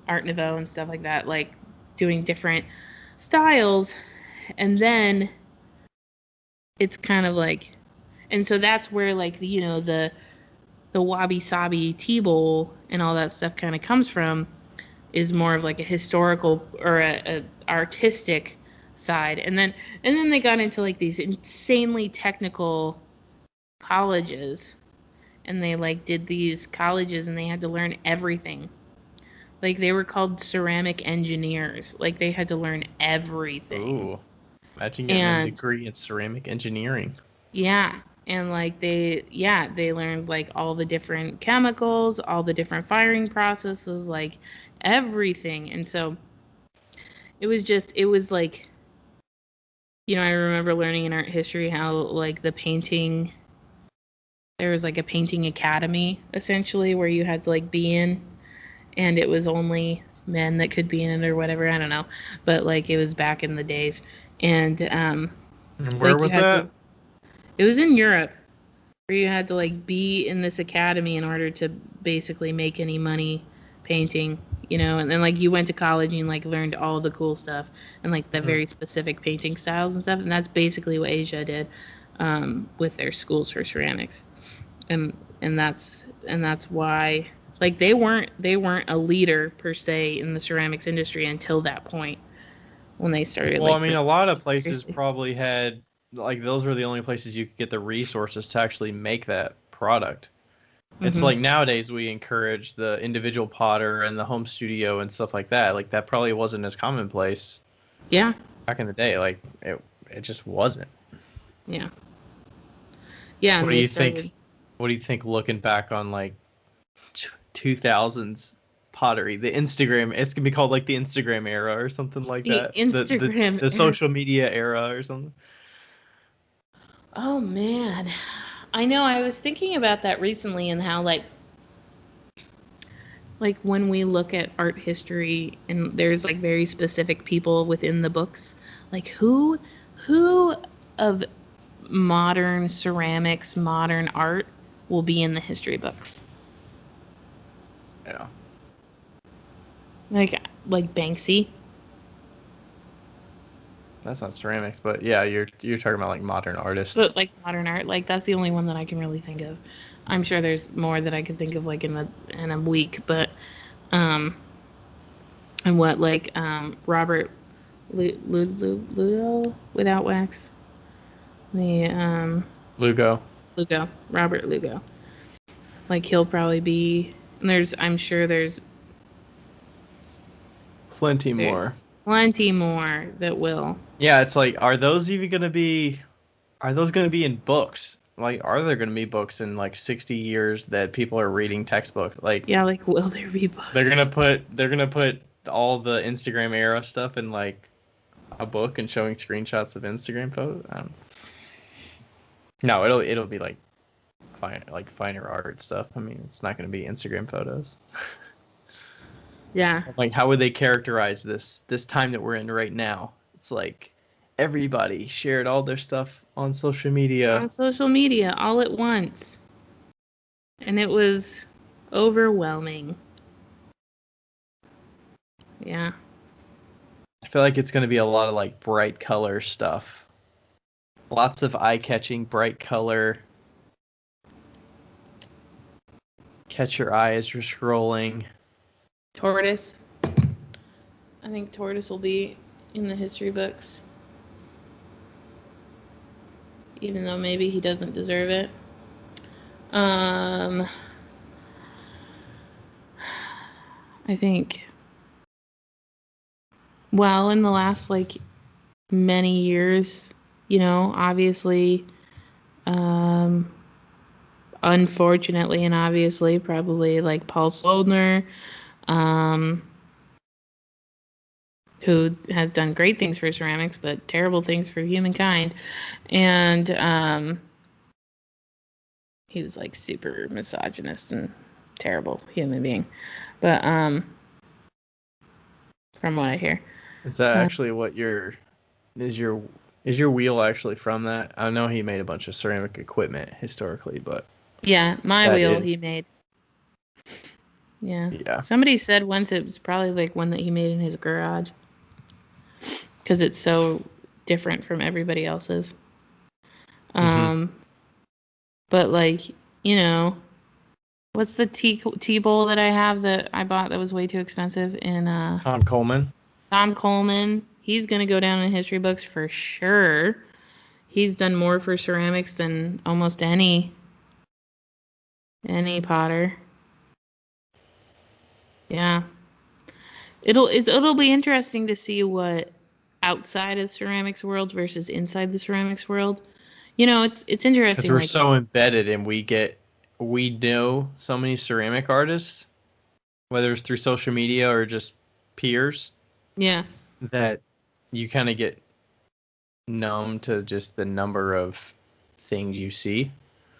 Art Nouveau and stuff like that, like doing different styles. And then it's kind of like, and so that's where like the wabi sabi tea bowl and all that stuff kind of comes from, is more of like a historical or a artistic side. And then they got into like these insanely technical colleges, and they like did these colleges, and they had to learn everything. Like they were called ceramic engineers. Like they had to learn everything.
ooh, imagine getting a
And
degree in ceramic engineering.
yeah, and like they learned like all the different chemicals, all the different firing processes, like everything. And so it was like, I remember learning in art history how like the painting, there was like a painting academy essentially where you had to like be in, and it was only men that could be in it or whatever, I don't know, but like it was back in the days. And
And where
like you
was
had
that?
to, it was in Europe, where you had to like be in this academy in order to basically make any money painting. And then like you went to college and you like learned all the cool stuff and like the
Hmm.
very specific painting styles and stuff. And that's basically what Asia did with their schools for ceramics. And that's why like they weren't a leader per se in the ceramics industry until that point, when they started
Well, I
like
mean,
really
a lot of
taking it
places
seriously.
probably had, like, those were the only places you could get the resources to actually make that product. It's
Hmm.
like nowadays we encourage the individual potter and the home studio and stuff like that. Like that probably wasn't as commonplace
Yeah,
back in the day. Like it just wasn't.
yeah, yeah.
What
And
do
they
you
started.
think? What do you think looking back on like 2000s pottery, the Instagram. It's gonna be called like the Instagram era or something like
The
that.
Instagram
The
era.
social media era or something.
Oh man. I know, I was thinking about that recently and how like when we look at art history and there's like very specific people within the books, like who of modern ceramics, modern art will be in the history books?
Yeah.
Like Banksy.
That's not ceramics, but yeah, you're talking about like modern artists.
But like modern art, like that's the only one that I can really think of. I'm sure there's more that I could think of like in a week, but um and what like Robert Ludo without wax. The
Lugo.
Lugo, Robert Lugo. Like he'll probably be and I'm sure
Plenty
there's
more.
plenty more that will.
Yeah, it's like, are those even gonna be? Are those gonna be in books? Like, are there gonna be books in like 60 years that people are reading textbook? Like,
Yeah, like will there be books?
they're gonna put all the Instagram era stuff in like a book and showing screenshots of Instagram photos. No, it'll be like finer art stuff. I mean, it's not gonna be Instagram photos.
Yeah.
Like, how would they characterize this time that we're in right now? It's like everybody shared all their stuff on social media.
On social media all at once. And it was overwhelming. Yeah.
I feel like it's going to be a lot of like bright color stuff. Lots of eye-catching bright color. Catch your eye as you're scrolling.
Tortoise. I think Tortoise will be in the history books. Even though maybe he doesn't deserve it. I think, well, in the last like many years, obviously, unfortunately and obviously, probably like Paul Soldner, who has done great things for ceramics, but terrible things for humankind. And he was like super misogynist and terrible human being. But from what I hear.
Is that actually what is your wheel actually from that? I know he made a bunch of ceramic equipment historically, but
Yeah, my wheel
is,
he made. Yeah.
yeah.
Somebody said once it was probably like one that he made in his garage. Because it's so different from everybody else's. But like, what's the tea bowl that I have that I bought that was way too expensive in
Tom Coleman.
Tom Coleman. He's gonna go down in history books for sure. He's done more for ceramics than almost any potter. Yeah. It'll be interesting to see what outside of ceramics world versus inside the ceramics world. It's
Because
interesting.
we're
Like,
so embedded and we know so many ceramic artists, whether it's through social media or just peers,
yeah,
that you kind of get numb to just the number of things you see.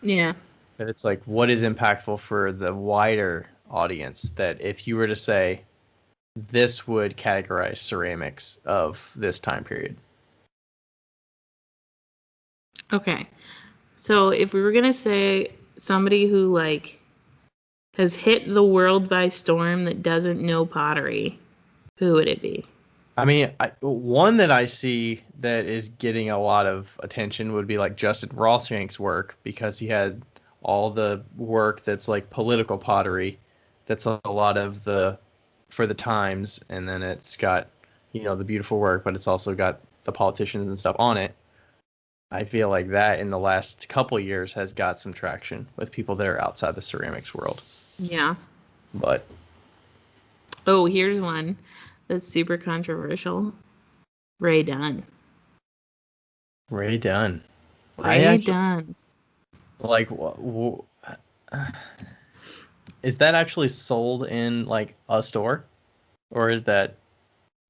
yeah,
That it's like, what is impactful for the wider audience? That if you were to say, this would categorize ceramics of this time period.
okay. So if we were gonna say somebody who like has hit the world by storm that doesn't know pottery, who would it be?
I mean, one that I see that is getting a lot of attention would be like Justin Rothschink's work, because he had all the work that's like political pottery. That's a lot of the for the times, and then it's got the beautiful work, but it's also got the politicians and stuff on it. I feel like that in the last couple of years has got some traction with people that are outside the ceramics world.
Yeah.
But
Oh, here's one that's super controversial. Ray Dunn.
Ray Dunn. I
Ray
actually
Dunn.
like Is that actually sold in like a store, or is that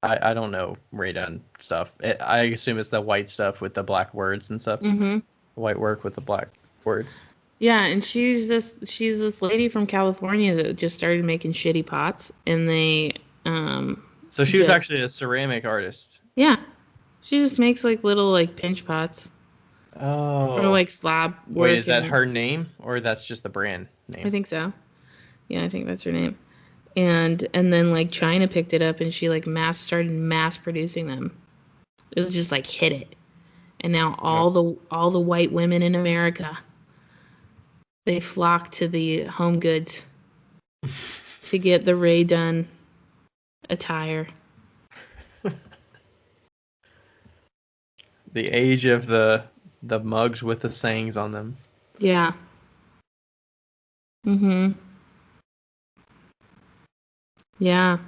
I don't know Raydon stuff. I assume it's the white stuff with the black words and stuff.
Mm-hmm.
White work with the black words.
Yeah, and she's this lady from California that just started making shitty pots, and they
So she was actually a ceramic artist.
Yeah, she just makes like little like pinch pots.
Oh.
Or like slab work.
Wait, is that her name or that's just the brand name?
I think so. Yeah, I think that's her name. And then like China picked it up and she like started mass producing them. It was just like hit it. And now all the white women in America, they flock to the Home Goods to get the Rae Dunn attire.
The age of the mugs with the sayings on them.
Yeah. Mm-hmm. Yeah.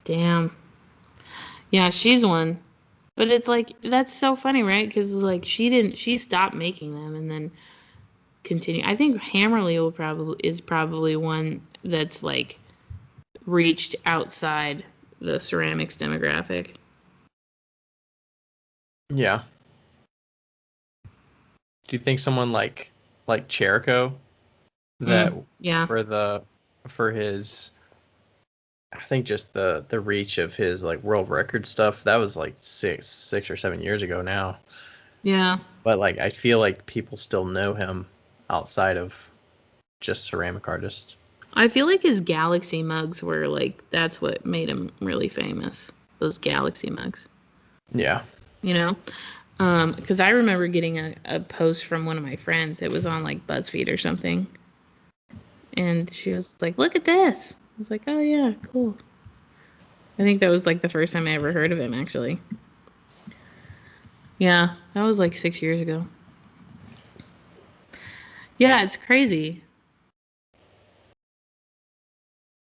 Damn. Yeah, she's one. But it's like, that's so funny, right? Because like she stopped making them and then continue. I think Hammerly is probably one that's like reached outside the ceramics demographic.
Yeah. Do you think someone like Cherico that
yeah.
for his I think just the reach of his like world record stuff, that was like 6 or 7 years ago now.
Yeah.
But like I feel like people still know him outside of just ceramic artists.
I feel like his Galaxy mugs were like, that's what made him really famous. Those Galaxy mugs.
Yeah.
You know? Because I remember getting a post from one of my friends. It was on like BuzzFeed or something. And she was like, look at this. I was like, oh yeah, cool. I think that was like the first time I ever heard of him, actually. Yeah, that was like 6 years ago. Yeah, it's crazy.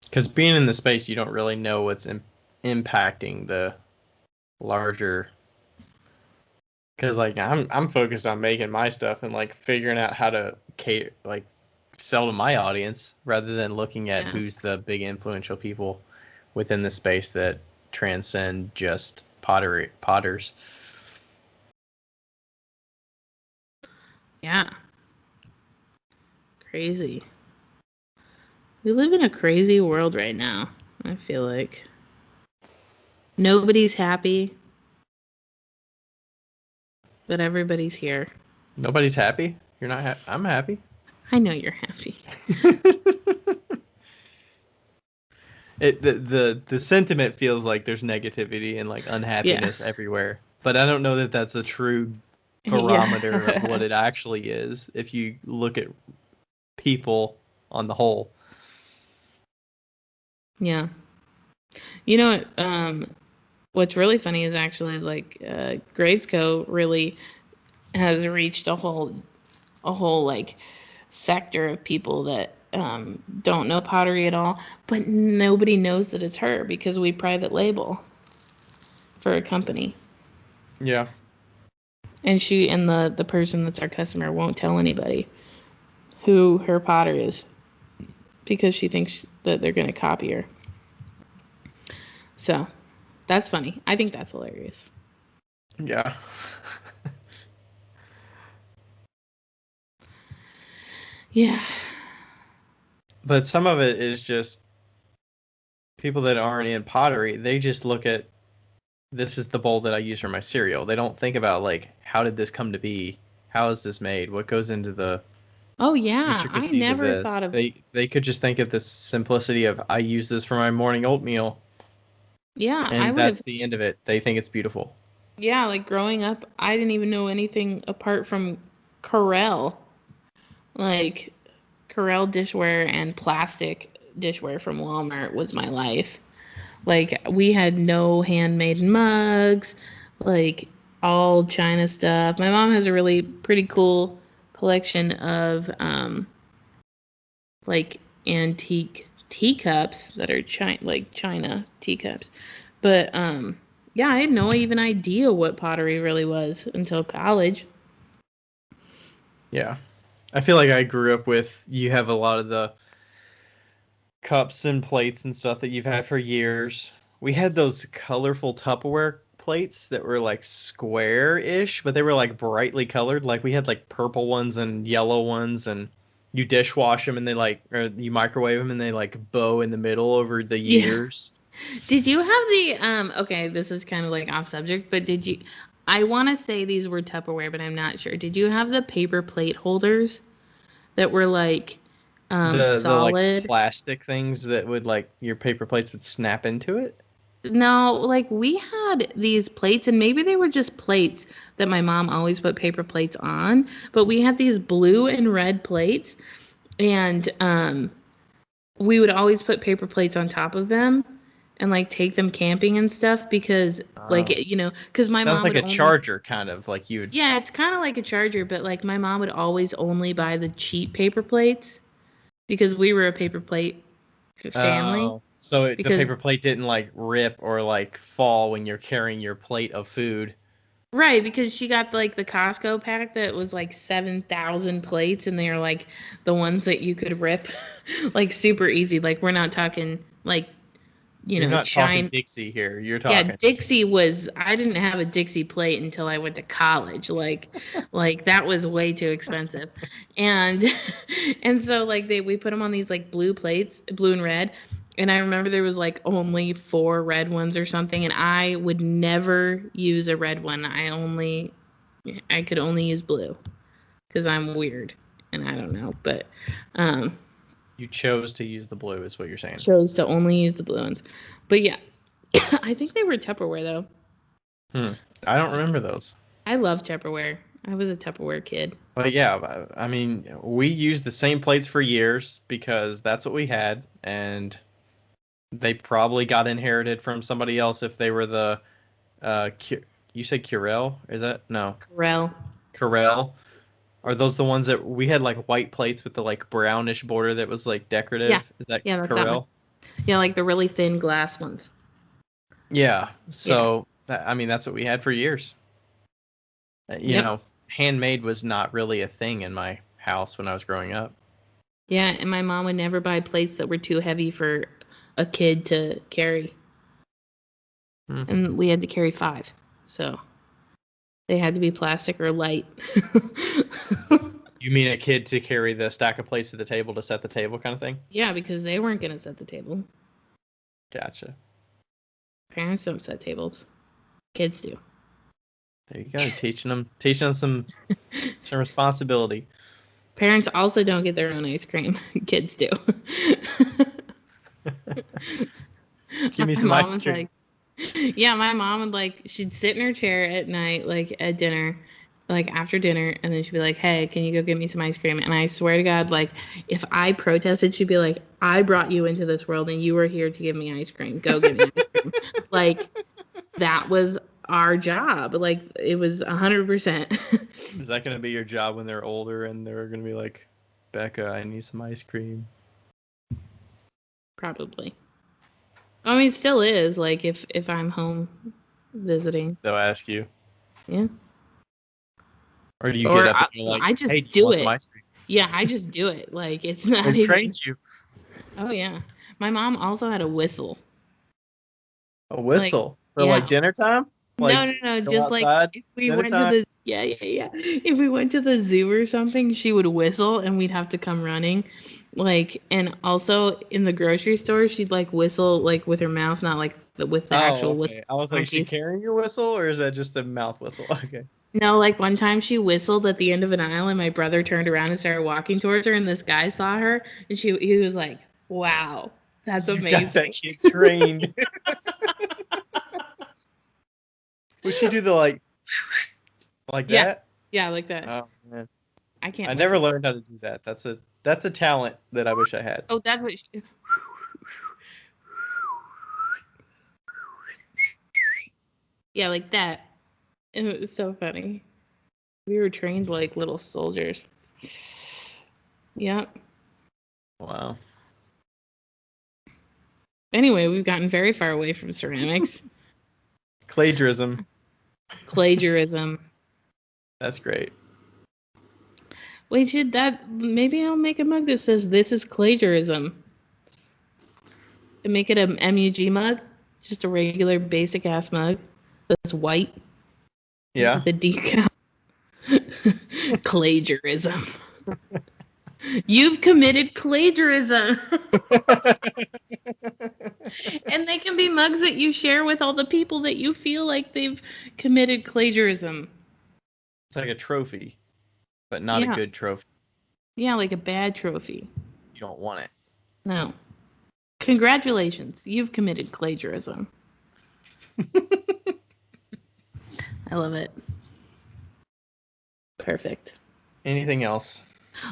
Because being in the space, you don't really know what's impacting the larger. Because like I'm focused on making my stuff and like figuring out how to like sell to my audience rather than looking at who's the big influential people within the space that transcend just potters.
Yeah. Crazy. We live in a crazy world right now, I feel like. Nobody's happy, but everybody's here.
Nobody's happy? You're not happy? I'm happy.
I know you're happy.
The sentiment feels like there's negativity and like unhappiness everywhere. But I don't know that that's a true barometer of what it actually is if you look at people on the whole.
Yeah. You know, what's really funny is actually like Gravesco really has reached a whole like sector of people that don't know pottery at all, but nobody knows that it's her because we private label for a company.
Yeah.
And the person that's our customer won't tell anybody who her potter is because she thinks that they're going to copy her. So that's funny. I think that's hilarious.
Yeah.
Yeah.
But some of it is just people that aren't in pottery, they just look at this is the bowl that I use for my cereal. They don't think about like how did this come to be? How is this made? What goes into the
I never thought of
they could just think of the simplicity of I use this for my morning oatmeal.
Yeah,
and that's the end of it. They think it's beautiful.
Yeah, like growing up, I didn't even know anything apart from Corelle. Like Corelle dishware and plastic dishware from Walmart was my life. Like we had no handmade mugs, like all China stuff. My mom has a really pretty cool collection of like antique teacups that are China teacups. But yeah, I had no even idea what pottery really was until college.
Yeah. I feel like I grew up with, you have a lot of the cups and plates and stuff that you've had for years. We had those colorful Tupperware plates that were like square-ish, but they were like brightly colored. Like we had like purple ones and yellow ones, and you dishwash them and they like, or you microwave them and they like bow in the middle over the
Yeah.
years.
Did you have the okay, this is kind of like off subject, but did you I want to say these were Tupperware, but I'm not sure. Did you have the paper plate holders that were like
The like
solid?
plastic things that would like your paper plates would snap into it.
No, like we had these plates, and maybe they were just plates that my mom always put paper plates on, but we had these blue and red plates, and we would always put paper plates on top of them and like take them camping and stuff because like
Oh.
because my
Sounds
mom
like
would
a
only
charger kind of like you would.
yeah, it's kind of like a charger, but like my mom would always only buy the cheap paper plates because we were a paper plate family
Oh, so the
because
paper plate didn't like rip or like fall when you're carrying your plate of food.
right, because she got like the Costco pack that was like 7,000 plates, and they're like the ones that you could rip like super easy. Like we're not talking like,
You're not talking
China.
Dixie here. You're
Yeah,
talking.
Dixie was I didn't have a Dixie plate until I went to college. Like that was way too expensive. And and so like we put them on these like blue plates, blue and red. And I remember there was like only 4 red ones or something, and I would never use a red one. I could only use blue because I'm weird and I don't know, but um
You chose to use the blue, is what you're saying.
chose to only use the blue ones. But yeah, I think they were Tupperware though.
I don't remember those.
I love Tupperware. I was a Tupperware kid.
But yeah, I mean, we used the same plates for years because that's what we had, and they probably got inherited from somebody else if they were the you said Curel? Is that no?
Corel.
Corel. Are those the ones that we had like white plates with the like brownish border that was like
Yeah.
decorative? Is that
Yeah, that's that one.
Corel?
Yeah, like the really thin glass ones.
Yeah.
Yeah.
So I mean, that's what we had for years.
Yep.
Handmade was not really a thing in my house when I was growing up.
Yeah, and my mom would never buy plates that were too heavy for a kid to carry. And we had to carry 5. So they had to be plastic or light.
You mean a kid to carry the stack of plates to the table to set the table kind of thing?
Yeah, because they weren't going to set the table.
Gotcha.
Parents don't set tables. Kids do.
There you go, teaching them some responsibility.
Parents also don't get their own ice cream. Kids do.
Give me some ice cream.
Like, yeah, my mom would like she'd sit in her chair at night, like at dinner, like after dinner, and then she'd be like, "Hey, can you go get me some ice cream?" And I swear to God, like if I protested, she'd be like, "I brought you into this world, and you were here to give me ice cream. Go get me ice cream." Like that was our job. Like it was 100%.
Is that going to be your job when they're older and they're going to be like, "Becca, I need some ice cream"?
Probably. I mean, it still is. Like if I'm home visiting,
They'll ask you.
yeah.
Or do you get up and you're like,
I just
"Hey,
do
want
it.
some ice cream?"
Yeah, I just do it. Like it's not
They
even.
trained you.
Oh yeah, my mom also had a whistle.
A whistle for
yeah.
like dinner time. Like,
No.
go
Just like
outside,
if we
dinner
went
time?
to the yeah. If we went to the zoo or something, she would whistle and we'd have to come running. Like and also in the grocery store, she'd like whistle like with her mouth, not like with the actual whistle.
I was like, is she carrying your whistle or is that just a mouth whistle? Okay.
No, like one time she whistled at the end of an aisle and my brother turned around and started walking towards her and this guy saw her and he was like, "Wow, that's amazing."
You got that kid trained. Would she do the like that?
Yeah, like that.
Oh man.
I can't.
I never learned how to do that. That's a talent that I wish I had.
Oh, that's what she... Yeah, like that. It was so funny. We were trained like little soldiers. Yep.
Wow.
Anyway, we've gotten very far away from ceramics.
Claygiarism.
Claygiarism.
That's great.
We should maybe I'll make a mug that says this is Claygiarism. And make it a MUG mug. Just a regular basic ass mug. That's white.
Yeah.
The decal. Claygiarism. You've committed plagiarism. And they can be mugs that you share with all the people that you feel like they've committed plagiarism.
It's like a trophy, but not a good trophy.
Yeah, like a bad trophy.
You don't want it.
No. Congratulations. You've committed plagiarism. I love it. Perfect.
Anything else?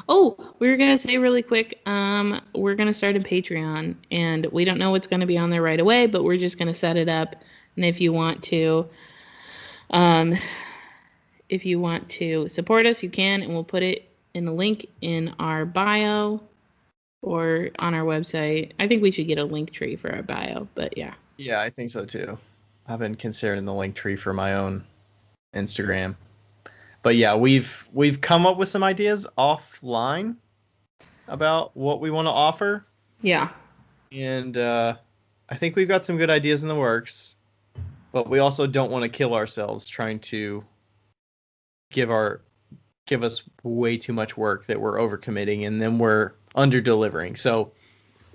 Oh, we were going to say really quick, we're going to start a Patreon, and we don't know what's going to be on there right away, but we're just going to set it up. And if you want to support us, you can, and we'll put it in the link in our bio or on our website. I think we should get a link tree for our bio, but yeah.
Yeah, I think so too. I've been considering the link tree for my own Instagram. But yeah, we've come up with some ideas offline about what we want to offer.
Yeah.
And I think we've got some good ideas in the works. But we also don't want to kill ourselves trying to give us way too much work that we're overcommitting and then we're under-delivering. So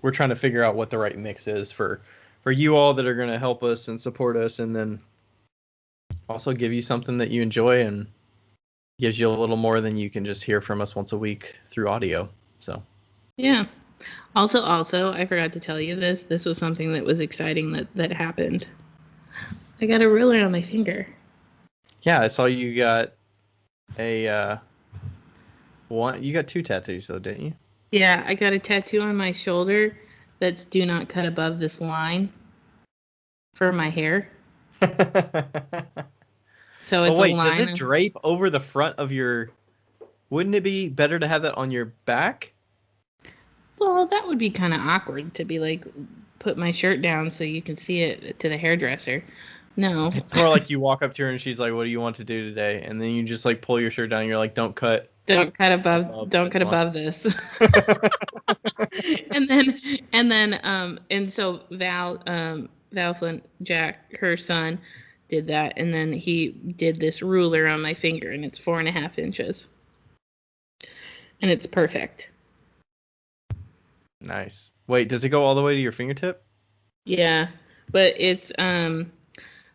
we're trying to figure out what the right mix is for you all that are going to help us and support us, and then also give you something that you enjoy and gives you a little more than you can just hear from us once a week through audio. So
yeah. Also, I forgot to tell you this. This was something that was exciting that happened. I got a ruler on my finger.
Yeah, I saw you got you got 2 tattoos though, didn't you?
Yeah, I got a tattoo on my shoulder that's "Do not cut above this line" for my hair. So it's
wait,
a line.
Does it drape over the front of your... Wouldn't it be better to have that on your back?
Well, that would be kind of awkward to be like, put my shirt down so you can see it to the hairdresser. No.
It's more like you walk up to her and she's like, "What do you want to do today?" And then you just like pull your shirt down and you're like, "Don't cut
above this." and so Val Flint, Jack, her son, did that, and then he did this ruler on my finger, and it's 4.5 inches, and it's perfect.
Nice. Wait, does it go all the way to your fingertip?
Yeah, but it's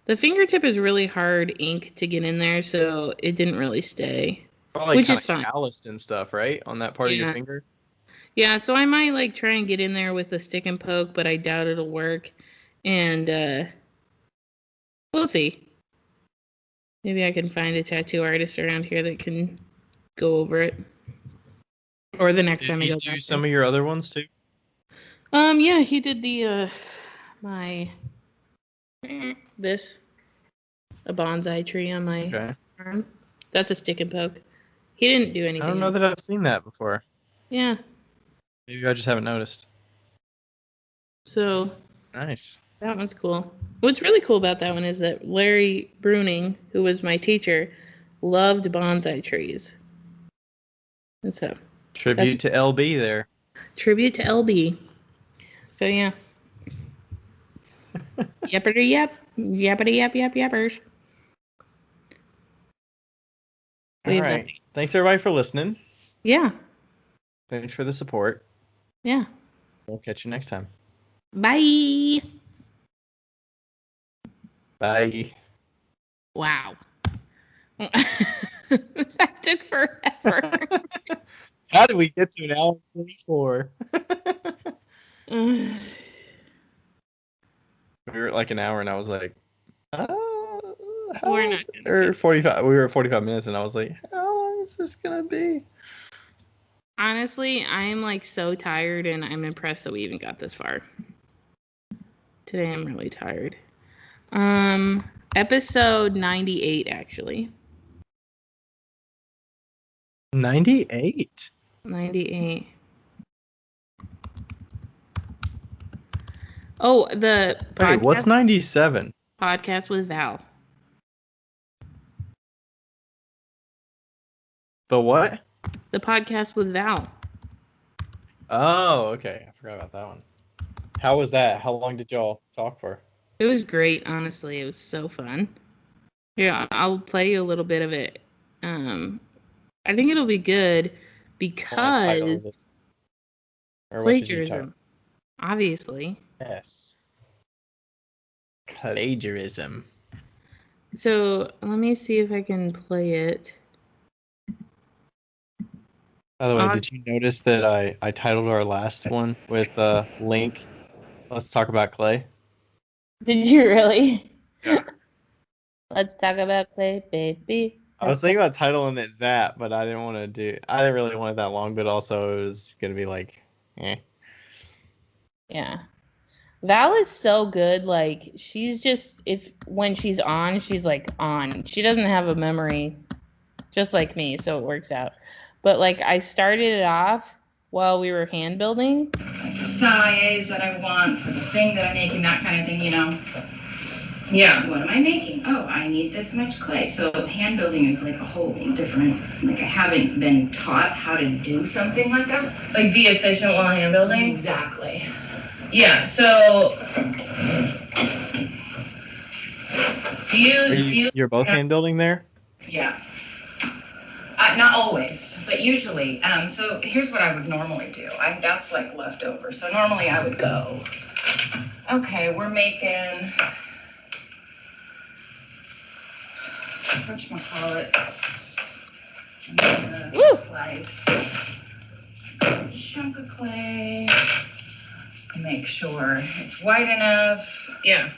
the fingertip is really hard ink to get in there, so it didn't really stay.
Probably
which is fine.
Calloused and stuff, right? On that part of your finger?
Yeah, so I might like try and get in there with a stick and poke, but I doubt it'll work. And we'll see. Maybe I can find a tattoo artist around here that can go over it. Or the next time I go back.
Did you do some of your other ones too?
Yeah, he did the a bonsai tree on my arm. That's a stick and poke. He didn't do anything.
I don't know that I've seen that before.
Yeah.
Maybe I just haven't noticed.
So
nice.
That one's cool. What's really cool about that one is that Larry Bruning, who was my teacher, loved bonsai trees. And so
tribute to LB there.
Tribute to LB. So yeah. Yeppity yep. Yeppity yep yep yeppers.
All right. Thanks everybody for listening.
Yeah.
Thanks for the support.
Yeah.
We'll catch you next time.
Bye.
Bye.
Wow. That took forever.
How did we get to an hour and 24? We were at like an hour and I was like,
we're not
or 45. We were at 45 minutes and I was like, how long is this gonna be?
Honestly, I am like so tired and I'm impressed that we even got this far. Today I'm really tired. Episode 98 actually.
98.
98. Oh, the
Wait, what's 97?
Podcast with Val.
The what?
The podcast with Val.
Oh, okay. I forgot about that one. How was that? How long did y'all talk for?
It was great, honestly. It was so fun. Yeah, I'll play you a little bit of it. I think it'll be good because
Or what did you type?
plagiarism, obviously.
Yes. Claygiarism.
So let me see if I can play it.
By the way, did you notice that I titled our last one with link? Let's talk about Clay.
Did you really?
Yeah.
Let's talk about Clay, baby.
I was thinking about titling it that, but I didn't really want it that long, but also it was gonna be like, eh.
Yeah. Val is so good. Like, she's just, when she's on, she's like on. She doesn't have a memory, just like me, so it works out. But like, I started it off while we were hand building.
Size that I want for the thing that I'm making, that kind of thing, you know. Yeah. What am I making? Oh, I need this much clay. So hand building is like a whole different, like I haven't been taught how to do something like that.
Like be efficient while hand building?
Exactly.
Yeah, so
You're both hand building there?
Yeah. Not always, but usually. So here's what I would normally do. That's like leftover. So normally I would go, okay, we're making, whatchamacallit, I'm gonna slice a chunk of clay, make sure it's wide enough.
Yeah.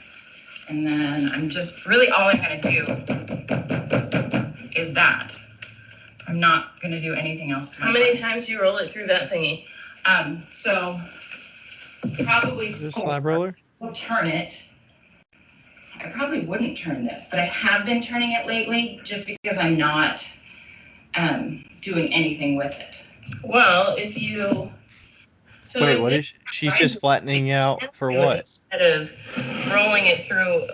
And then I'm just, really all I'm gonna do is that. I'm not gonna do anything else to my
How many times do you roll it through that thingy?
So probably
Is this a slab roller?
We'll turn it. I probably wouldn't turn this, but I have been turning it lately just because I'm not doing anything with it.
Well, if you...
So wait, what is she's just flattening out for what?
Instead of rolling it through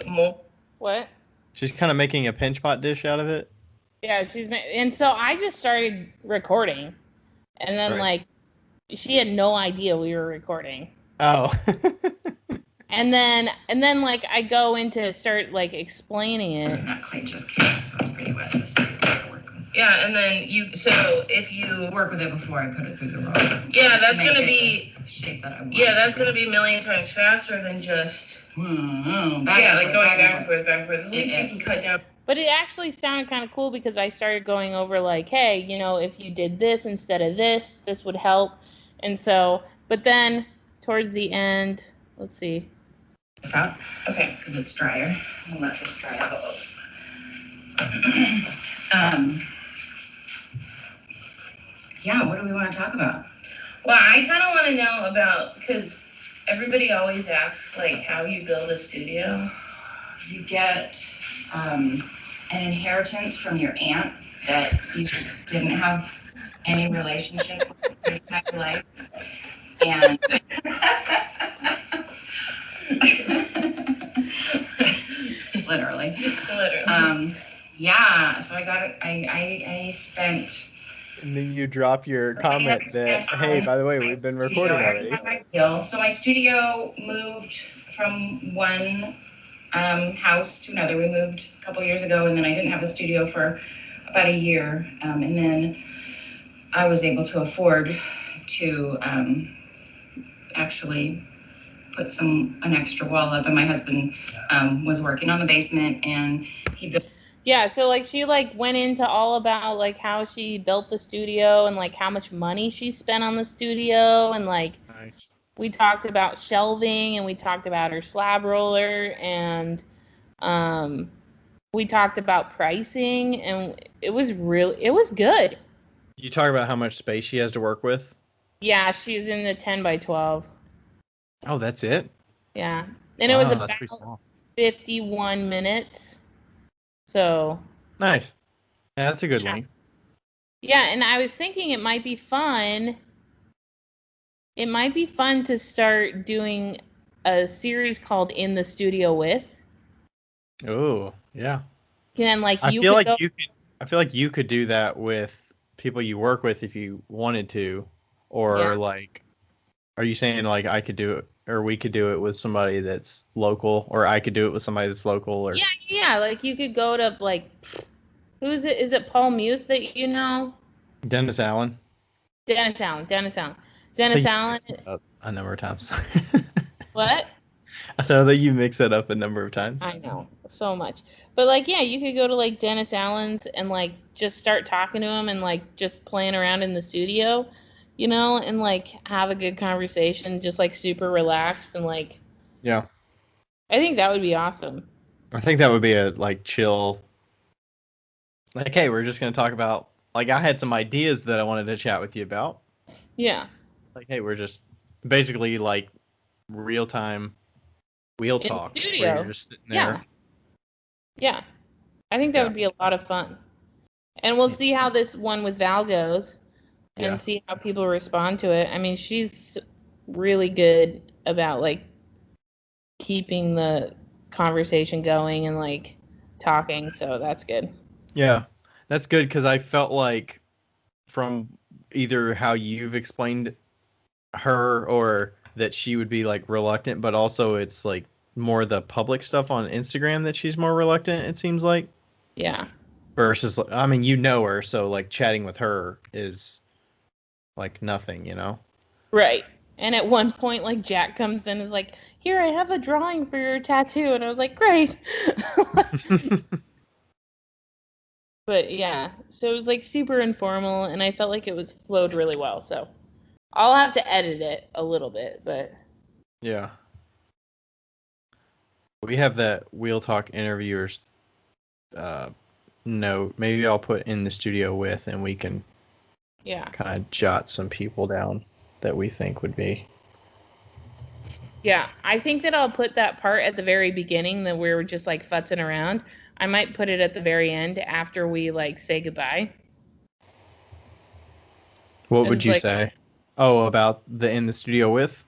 What?
She's kind of making a pinch pot dish out of it?
Yeah, and so I just started recording, and then like she had no idea we were recording.
Oh.
and then like I go into start like explaining it.
That clay just came out, so it's pretty wet. This to work with.
Yeah, and then if you
work with it before I put it through the roller.
Yeah, that's gonna be
shape that I want.
Yeah, that's gonna be a million times faster than just
going
back and forth. At least you can cut down. But it actually sounded kind of cool because I started going over like, hey, you know, if you did this instead of this, this would help. And so, but then towards the end, let's see.
Out? Okay, because it's drier. I'll let this dry out a little. Yeah, what do we want to talk about?
Well, I kind of want to know about, because everybody always asks, like, how you build a studio.
You get an inheritance from your aunt that you didn't have any relationship with your entire life. And literally. Yeah, so I got it. I spent.
And then you drop your comment that, hey, by the way, we've been recording already.
So my studio moved from one house to another. We moved a couple years ago, and then I didn't have a studio for about a year. And then I was able to afford to actually put an extra wall up, and my husband was working on the basement, and he built. Yeah, so like she like went into all about like how she built the studio and like how much money she spent on the studio, and like
nice.
We talked about shelving, and we talked about her slab roller, and we talked about pricing, and it was good.
You talk about how much space she has to work with?
Yeah, she's in the 10 by 12.
Oh, that's it?
Yeah. And it was about 51 minutes. So.
Nice. Yeah, that's a good length.
Yeah, and I was thinking it might be fun. It might be fun to start doing a series called In the Studio With.
Oh, yeah.
And like
I feel like you could do that with people you work with if you wanted to, or like, are you saying like I could do it, or we could do it with somebody that's local, or I could do it with somebody that's local, or
yeah, like you could go to like, who is it? Is it Paul Muth that you know?
Dennis Allen.
Dennis Allen.
A number of times.
What?
I said that you mix that up a number of times.
I know so much, but like, yeah, you could go to like Dennis Allen's and like just start talking to him and like just playing around in the studio, you know, and like have a good conversation, just like super relaxed and like.
Yeah.
I think that would be awesome.
I think that would be a like chill. Like, hey, we're just gonna talk about. Like, I had some ideas that I wanted to chat with you about.
Yeah.
Like, hey, we're just basically like real time wheel talk.
Studio.
Where you're just sitting there.
Yeah. I think that would be a lot of fun. And we'll see how this one with Val goes and see how people respond to it. I mean, she's really good about like keeping the conversation going and like talking, so that's good.
Yeah. That's good because I felt like from either how you've explained her or that she would be like reluctant, but also it's like more the public stuff on Instagram that she's more reluctant, it seems like.
Yeah.
Versus, I mean, you know her, so like chatting with her is like nothing, you know?
Right. And at one point, like Jack comes in and is like, "Here, I have a drawing for your tattoo," and I was like, "Great." But yeah, so it was like super informal, and I felt like it was flowed really well. So I'll have to edit it a little bit, but
yeah. We have that Wheel Talk interviewers note. Maybe I'll put in the studio with, and we can kind of jot some people down that we think would be.
Yeah, I think that I'll put that part at the very beginning that we were just like futzing around. I might put it at the very end after we like say goodbye.
What would you say? Oh, about the in the studio with?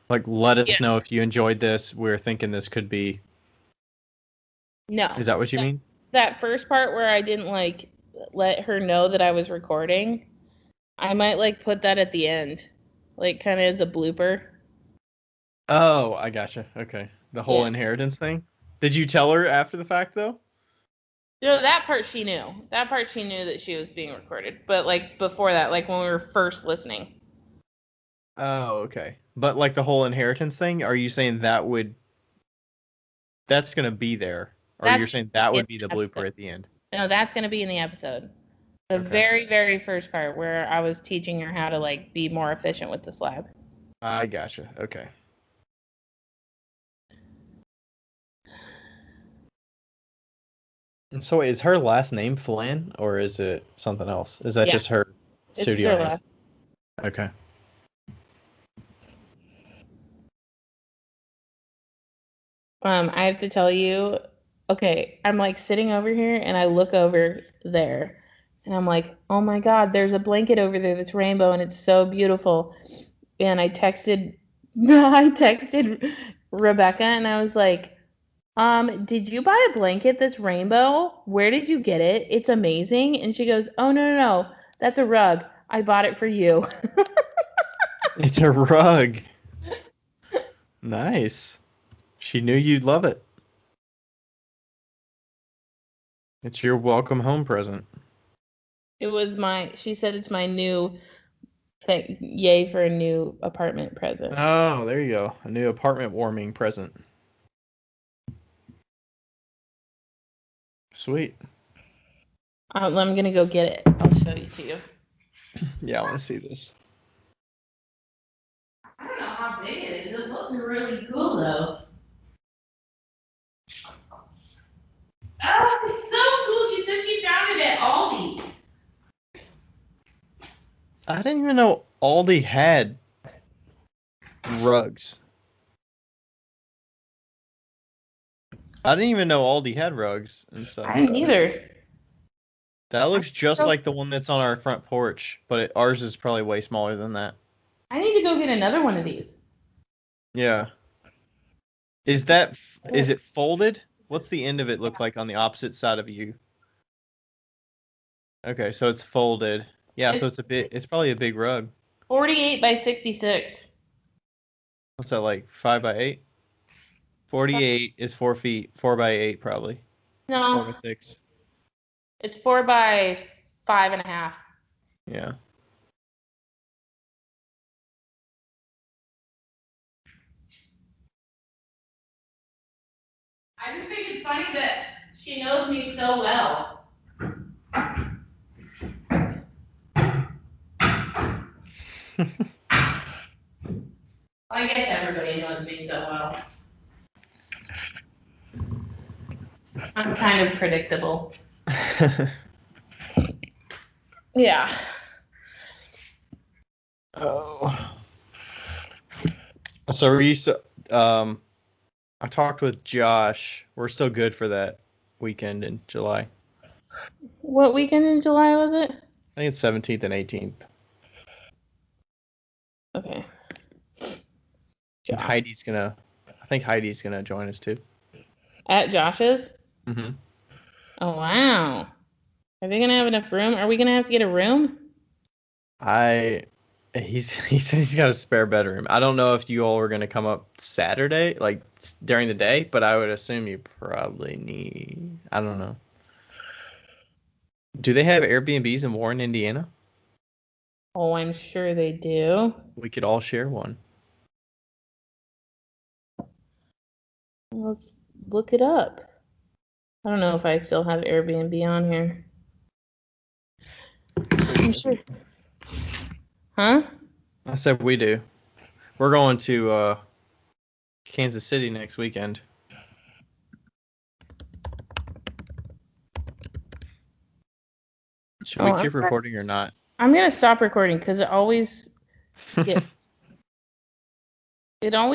Like, let us know if you enjoyed this. We're thinking this could be.
No.
Is that what you mean?
That first part where I didn't like let her know that I was recording, I might like put that at the end, like kind of as a blooper.
Oh, I gotcha. Okay. The whole inheritance thing? Did you tell her after the fact, though?
No, that part she knew. That part she knew that she was being recorded. But, like, before that, like, when we were first listening.
Oh, okay. But, like, the whole inheritance thing, are you saying that would... That's going to be there? Or you're saying that would be the blooper at the end?
No, that's going to be in the episode. The very, very first part where I was teaching her how to, like, be more efficient with the slab.
I gotcha. Okay. And so is her last name Flynn, or is it something else? Is that just her studio name? Okay.
I have to tell you, okay, I'm like sitting over here and I look over there and I'm like, oh my God, there's a blanket over there that's rainbow and it's so beautiful. And I texted Rebecca and I was like, did you buy a blanket that's rainbow? Where did you get it? It's amazing. And she goes, oh, no. That's a rug. I bought it for you.
It's a rug. Nice. She knew you'd love it. It's your welcome home present.
She said it's my new thing. Yay for a new apartment present.
Oh, there you go. A new apartment warming present. Sweet.
I'm going to go get it. I'll show it to you.
Yeah, I want to see this.
I don't know how big it is. It looks really cool, though. Oh, it's so cool. She said she found it at Aldi.
I didn't even know Aldi had rugs. I didn't even know Aldi had rugs and stuff.
I didn't either.
That looks just like the one that's on our front porch, but ours is probably way smaller than that.
I need to go get another one of these.
Yeah. Is it folded? What's the end of it look like on the opposite side of you? Okay, so it's folded. Yeah, so it's probably a big rug.
48 by 66.
What's that, like 5 by 8? 48 is 4 feet, 4 by 8 probably.
No.
4 by 6.
It's 4 by 5.5.
Yeah.
I just think it's funny that she knows me so well. I guess everybody knows me so well. I'm kind of predictable. Yeah.
Oh. So we used to, I talked with Josh. We're still good for that weekend in July.
What weekend in July was it?
I think it's 17th and 18th.
Okay.
And I think Heidi's gonna join us too.
At Josh's?
Mm-hmm.
Oh, wow. Are they gonna have enough room? Are we gonna have to get a room?
He said he's got a spare bedroom. I don't know if you all were gonna come up Saturday, like during the day, but I would assume you probably need. I don't know. Do they have Airbnbs in Warren, Indiana?
Oh, I'm sure they do.
We could all share one.
Let's look it up. I don't know if I still have Airbnb on here. I'm sure. Huh?
I said we do. We're going to Kansas City next weekend. Should we keep recording or not?
I'm gonna stop recording because it always skips. It always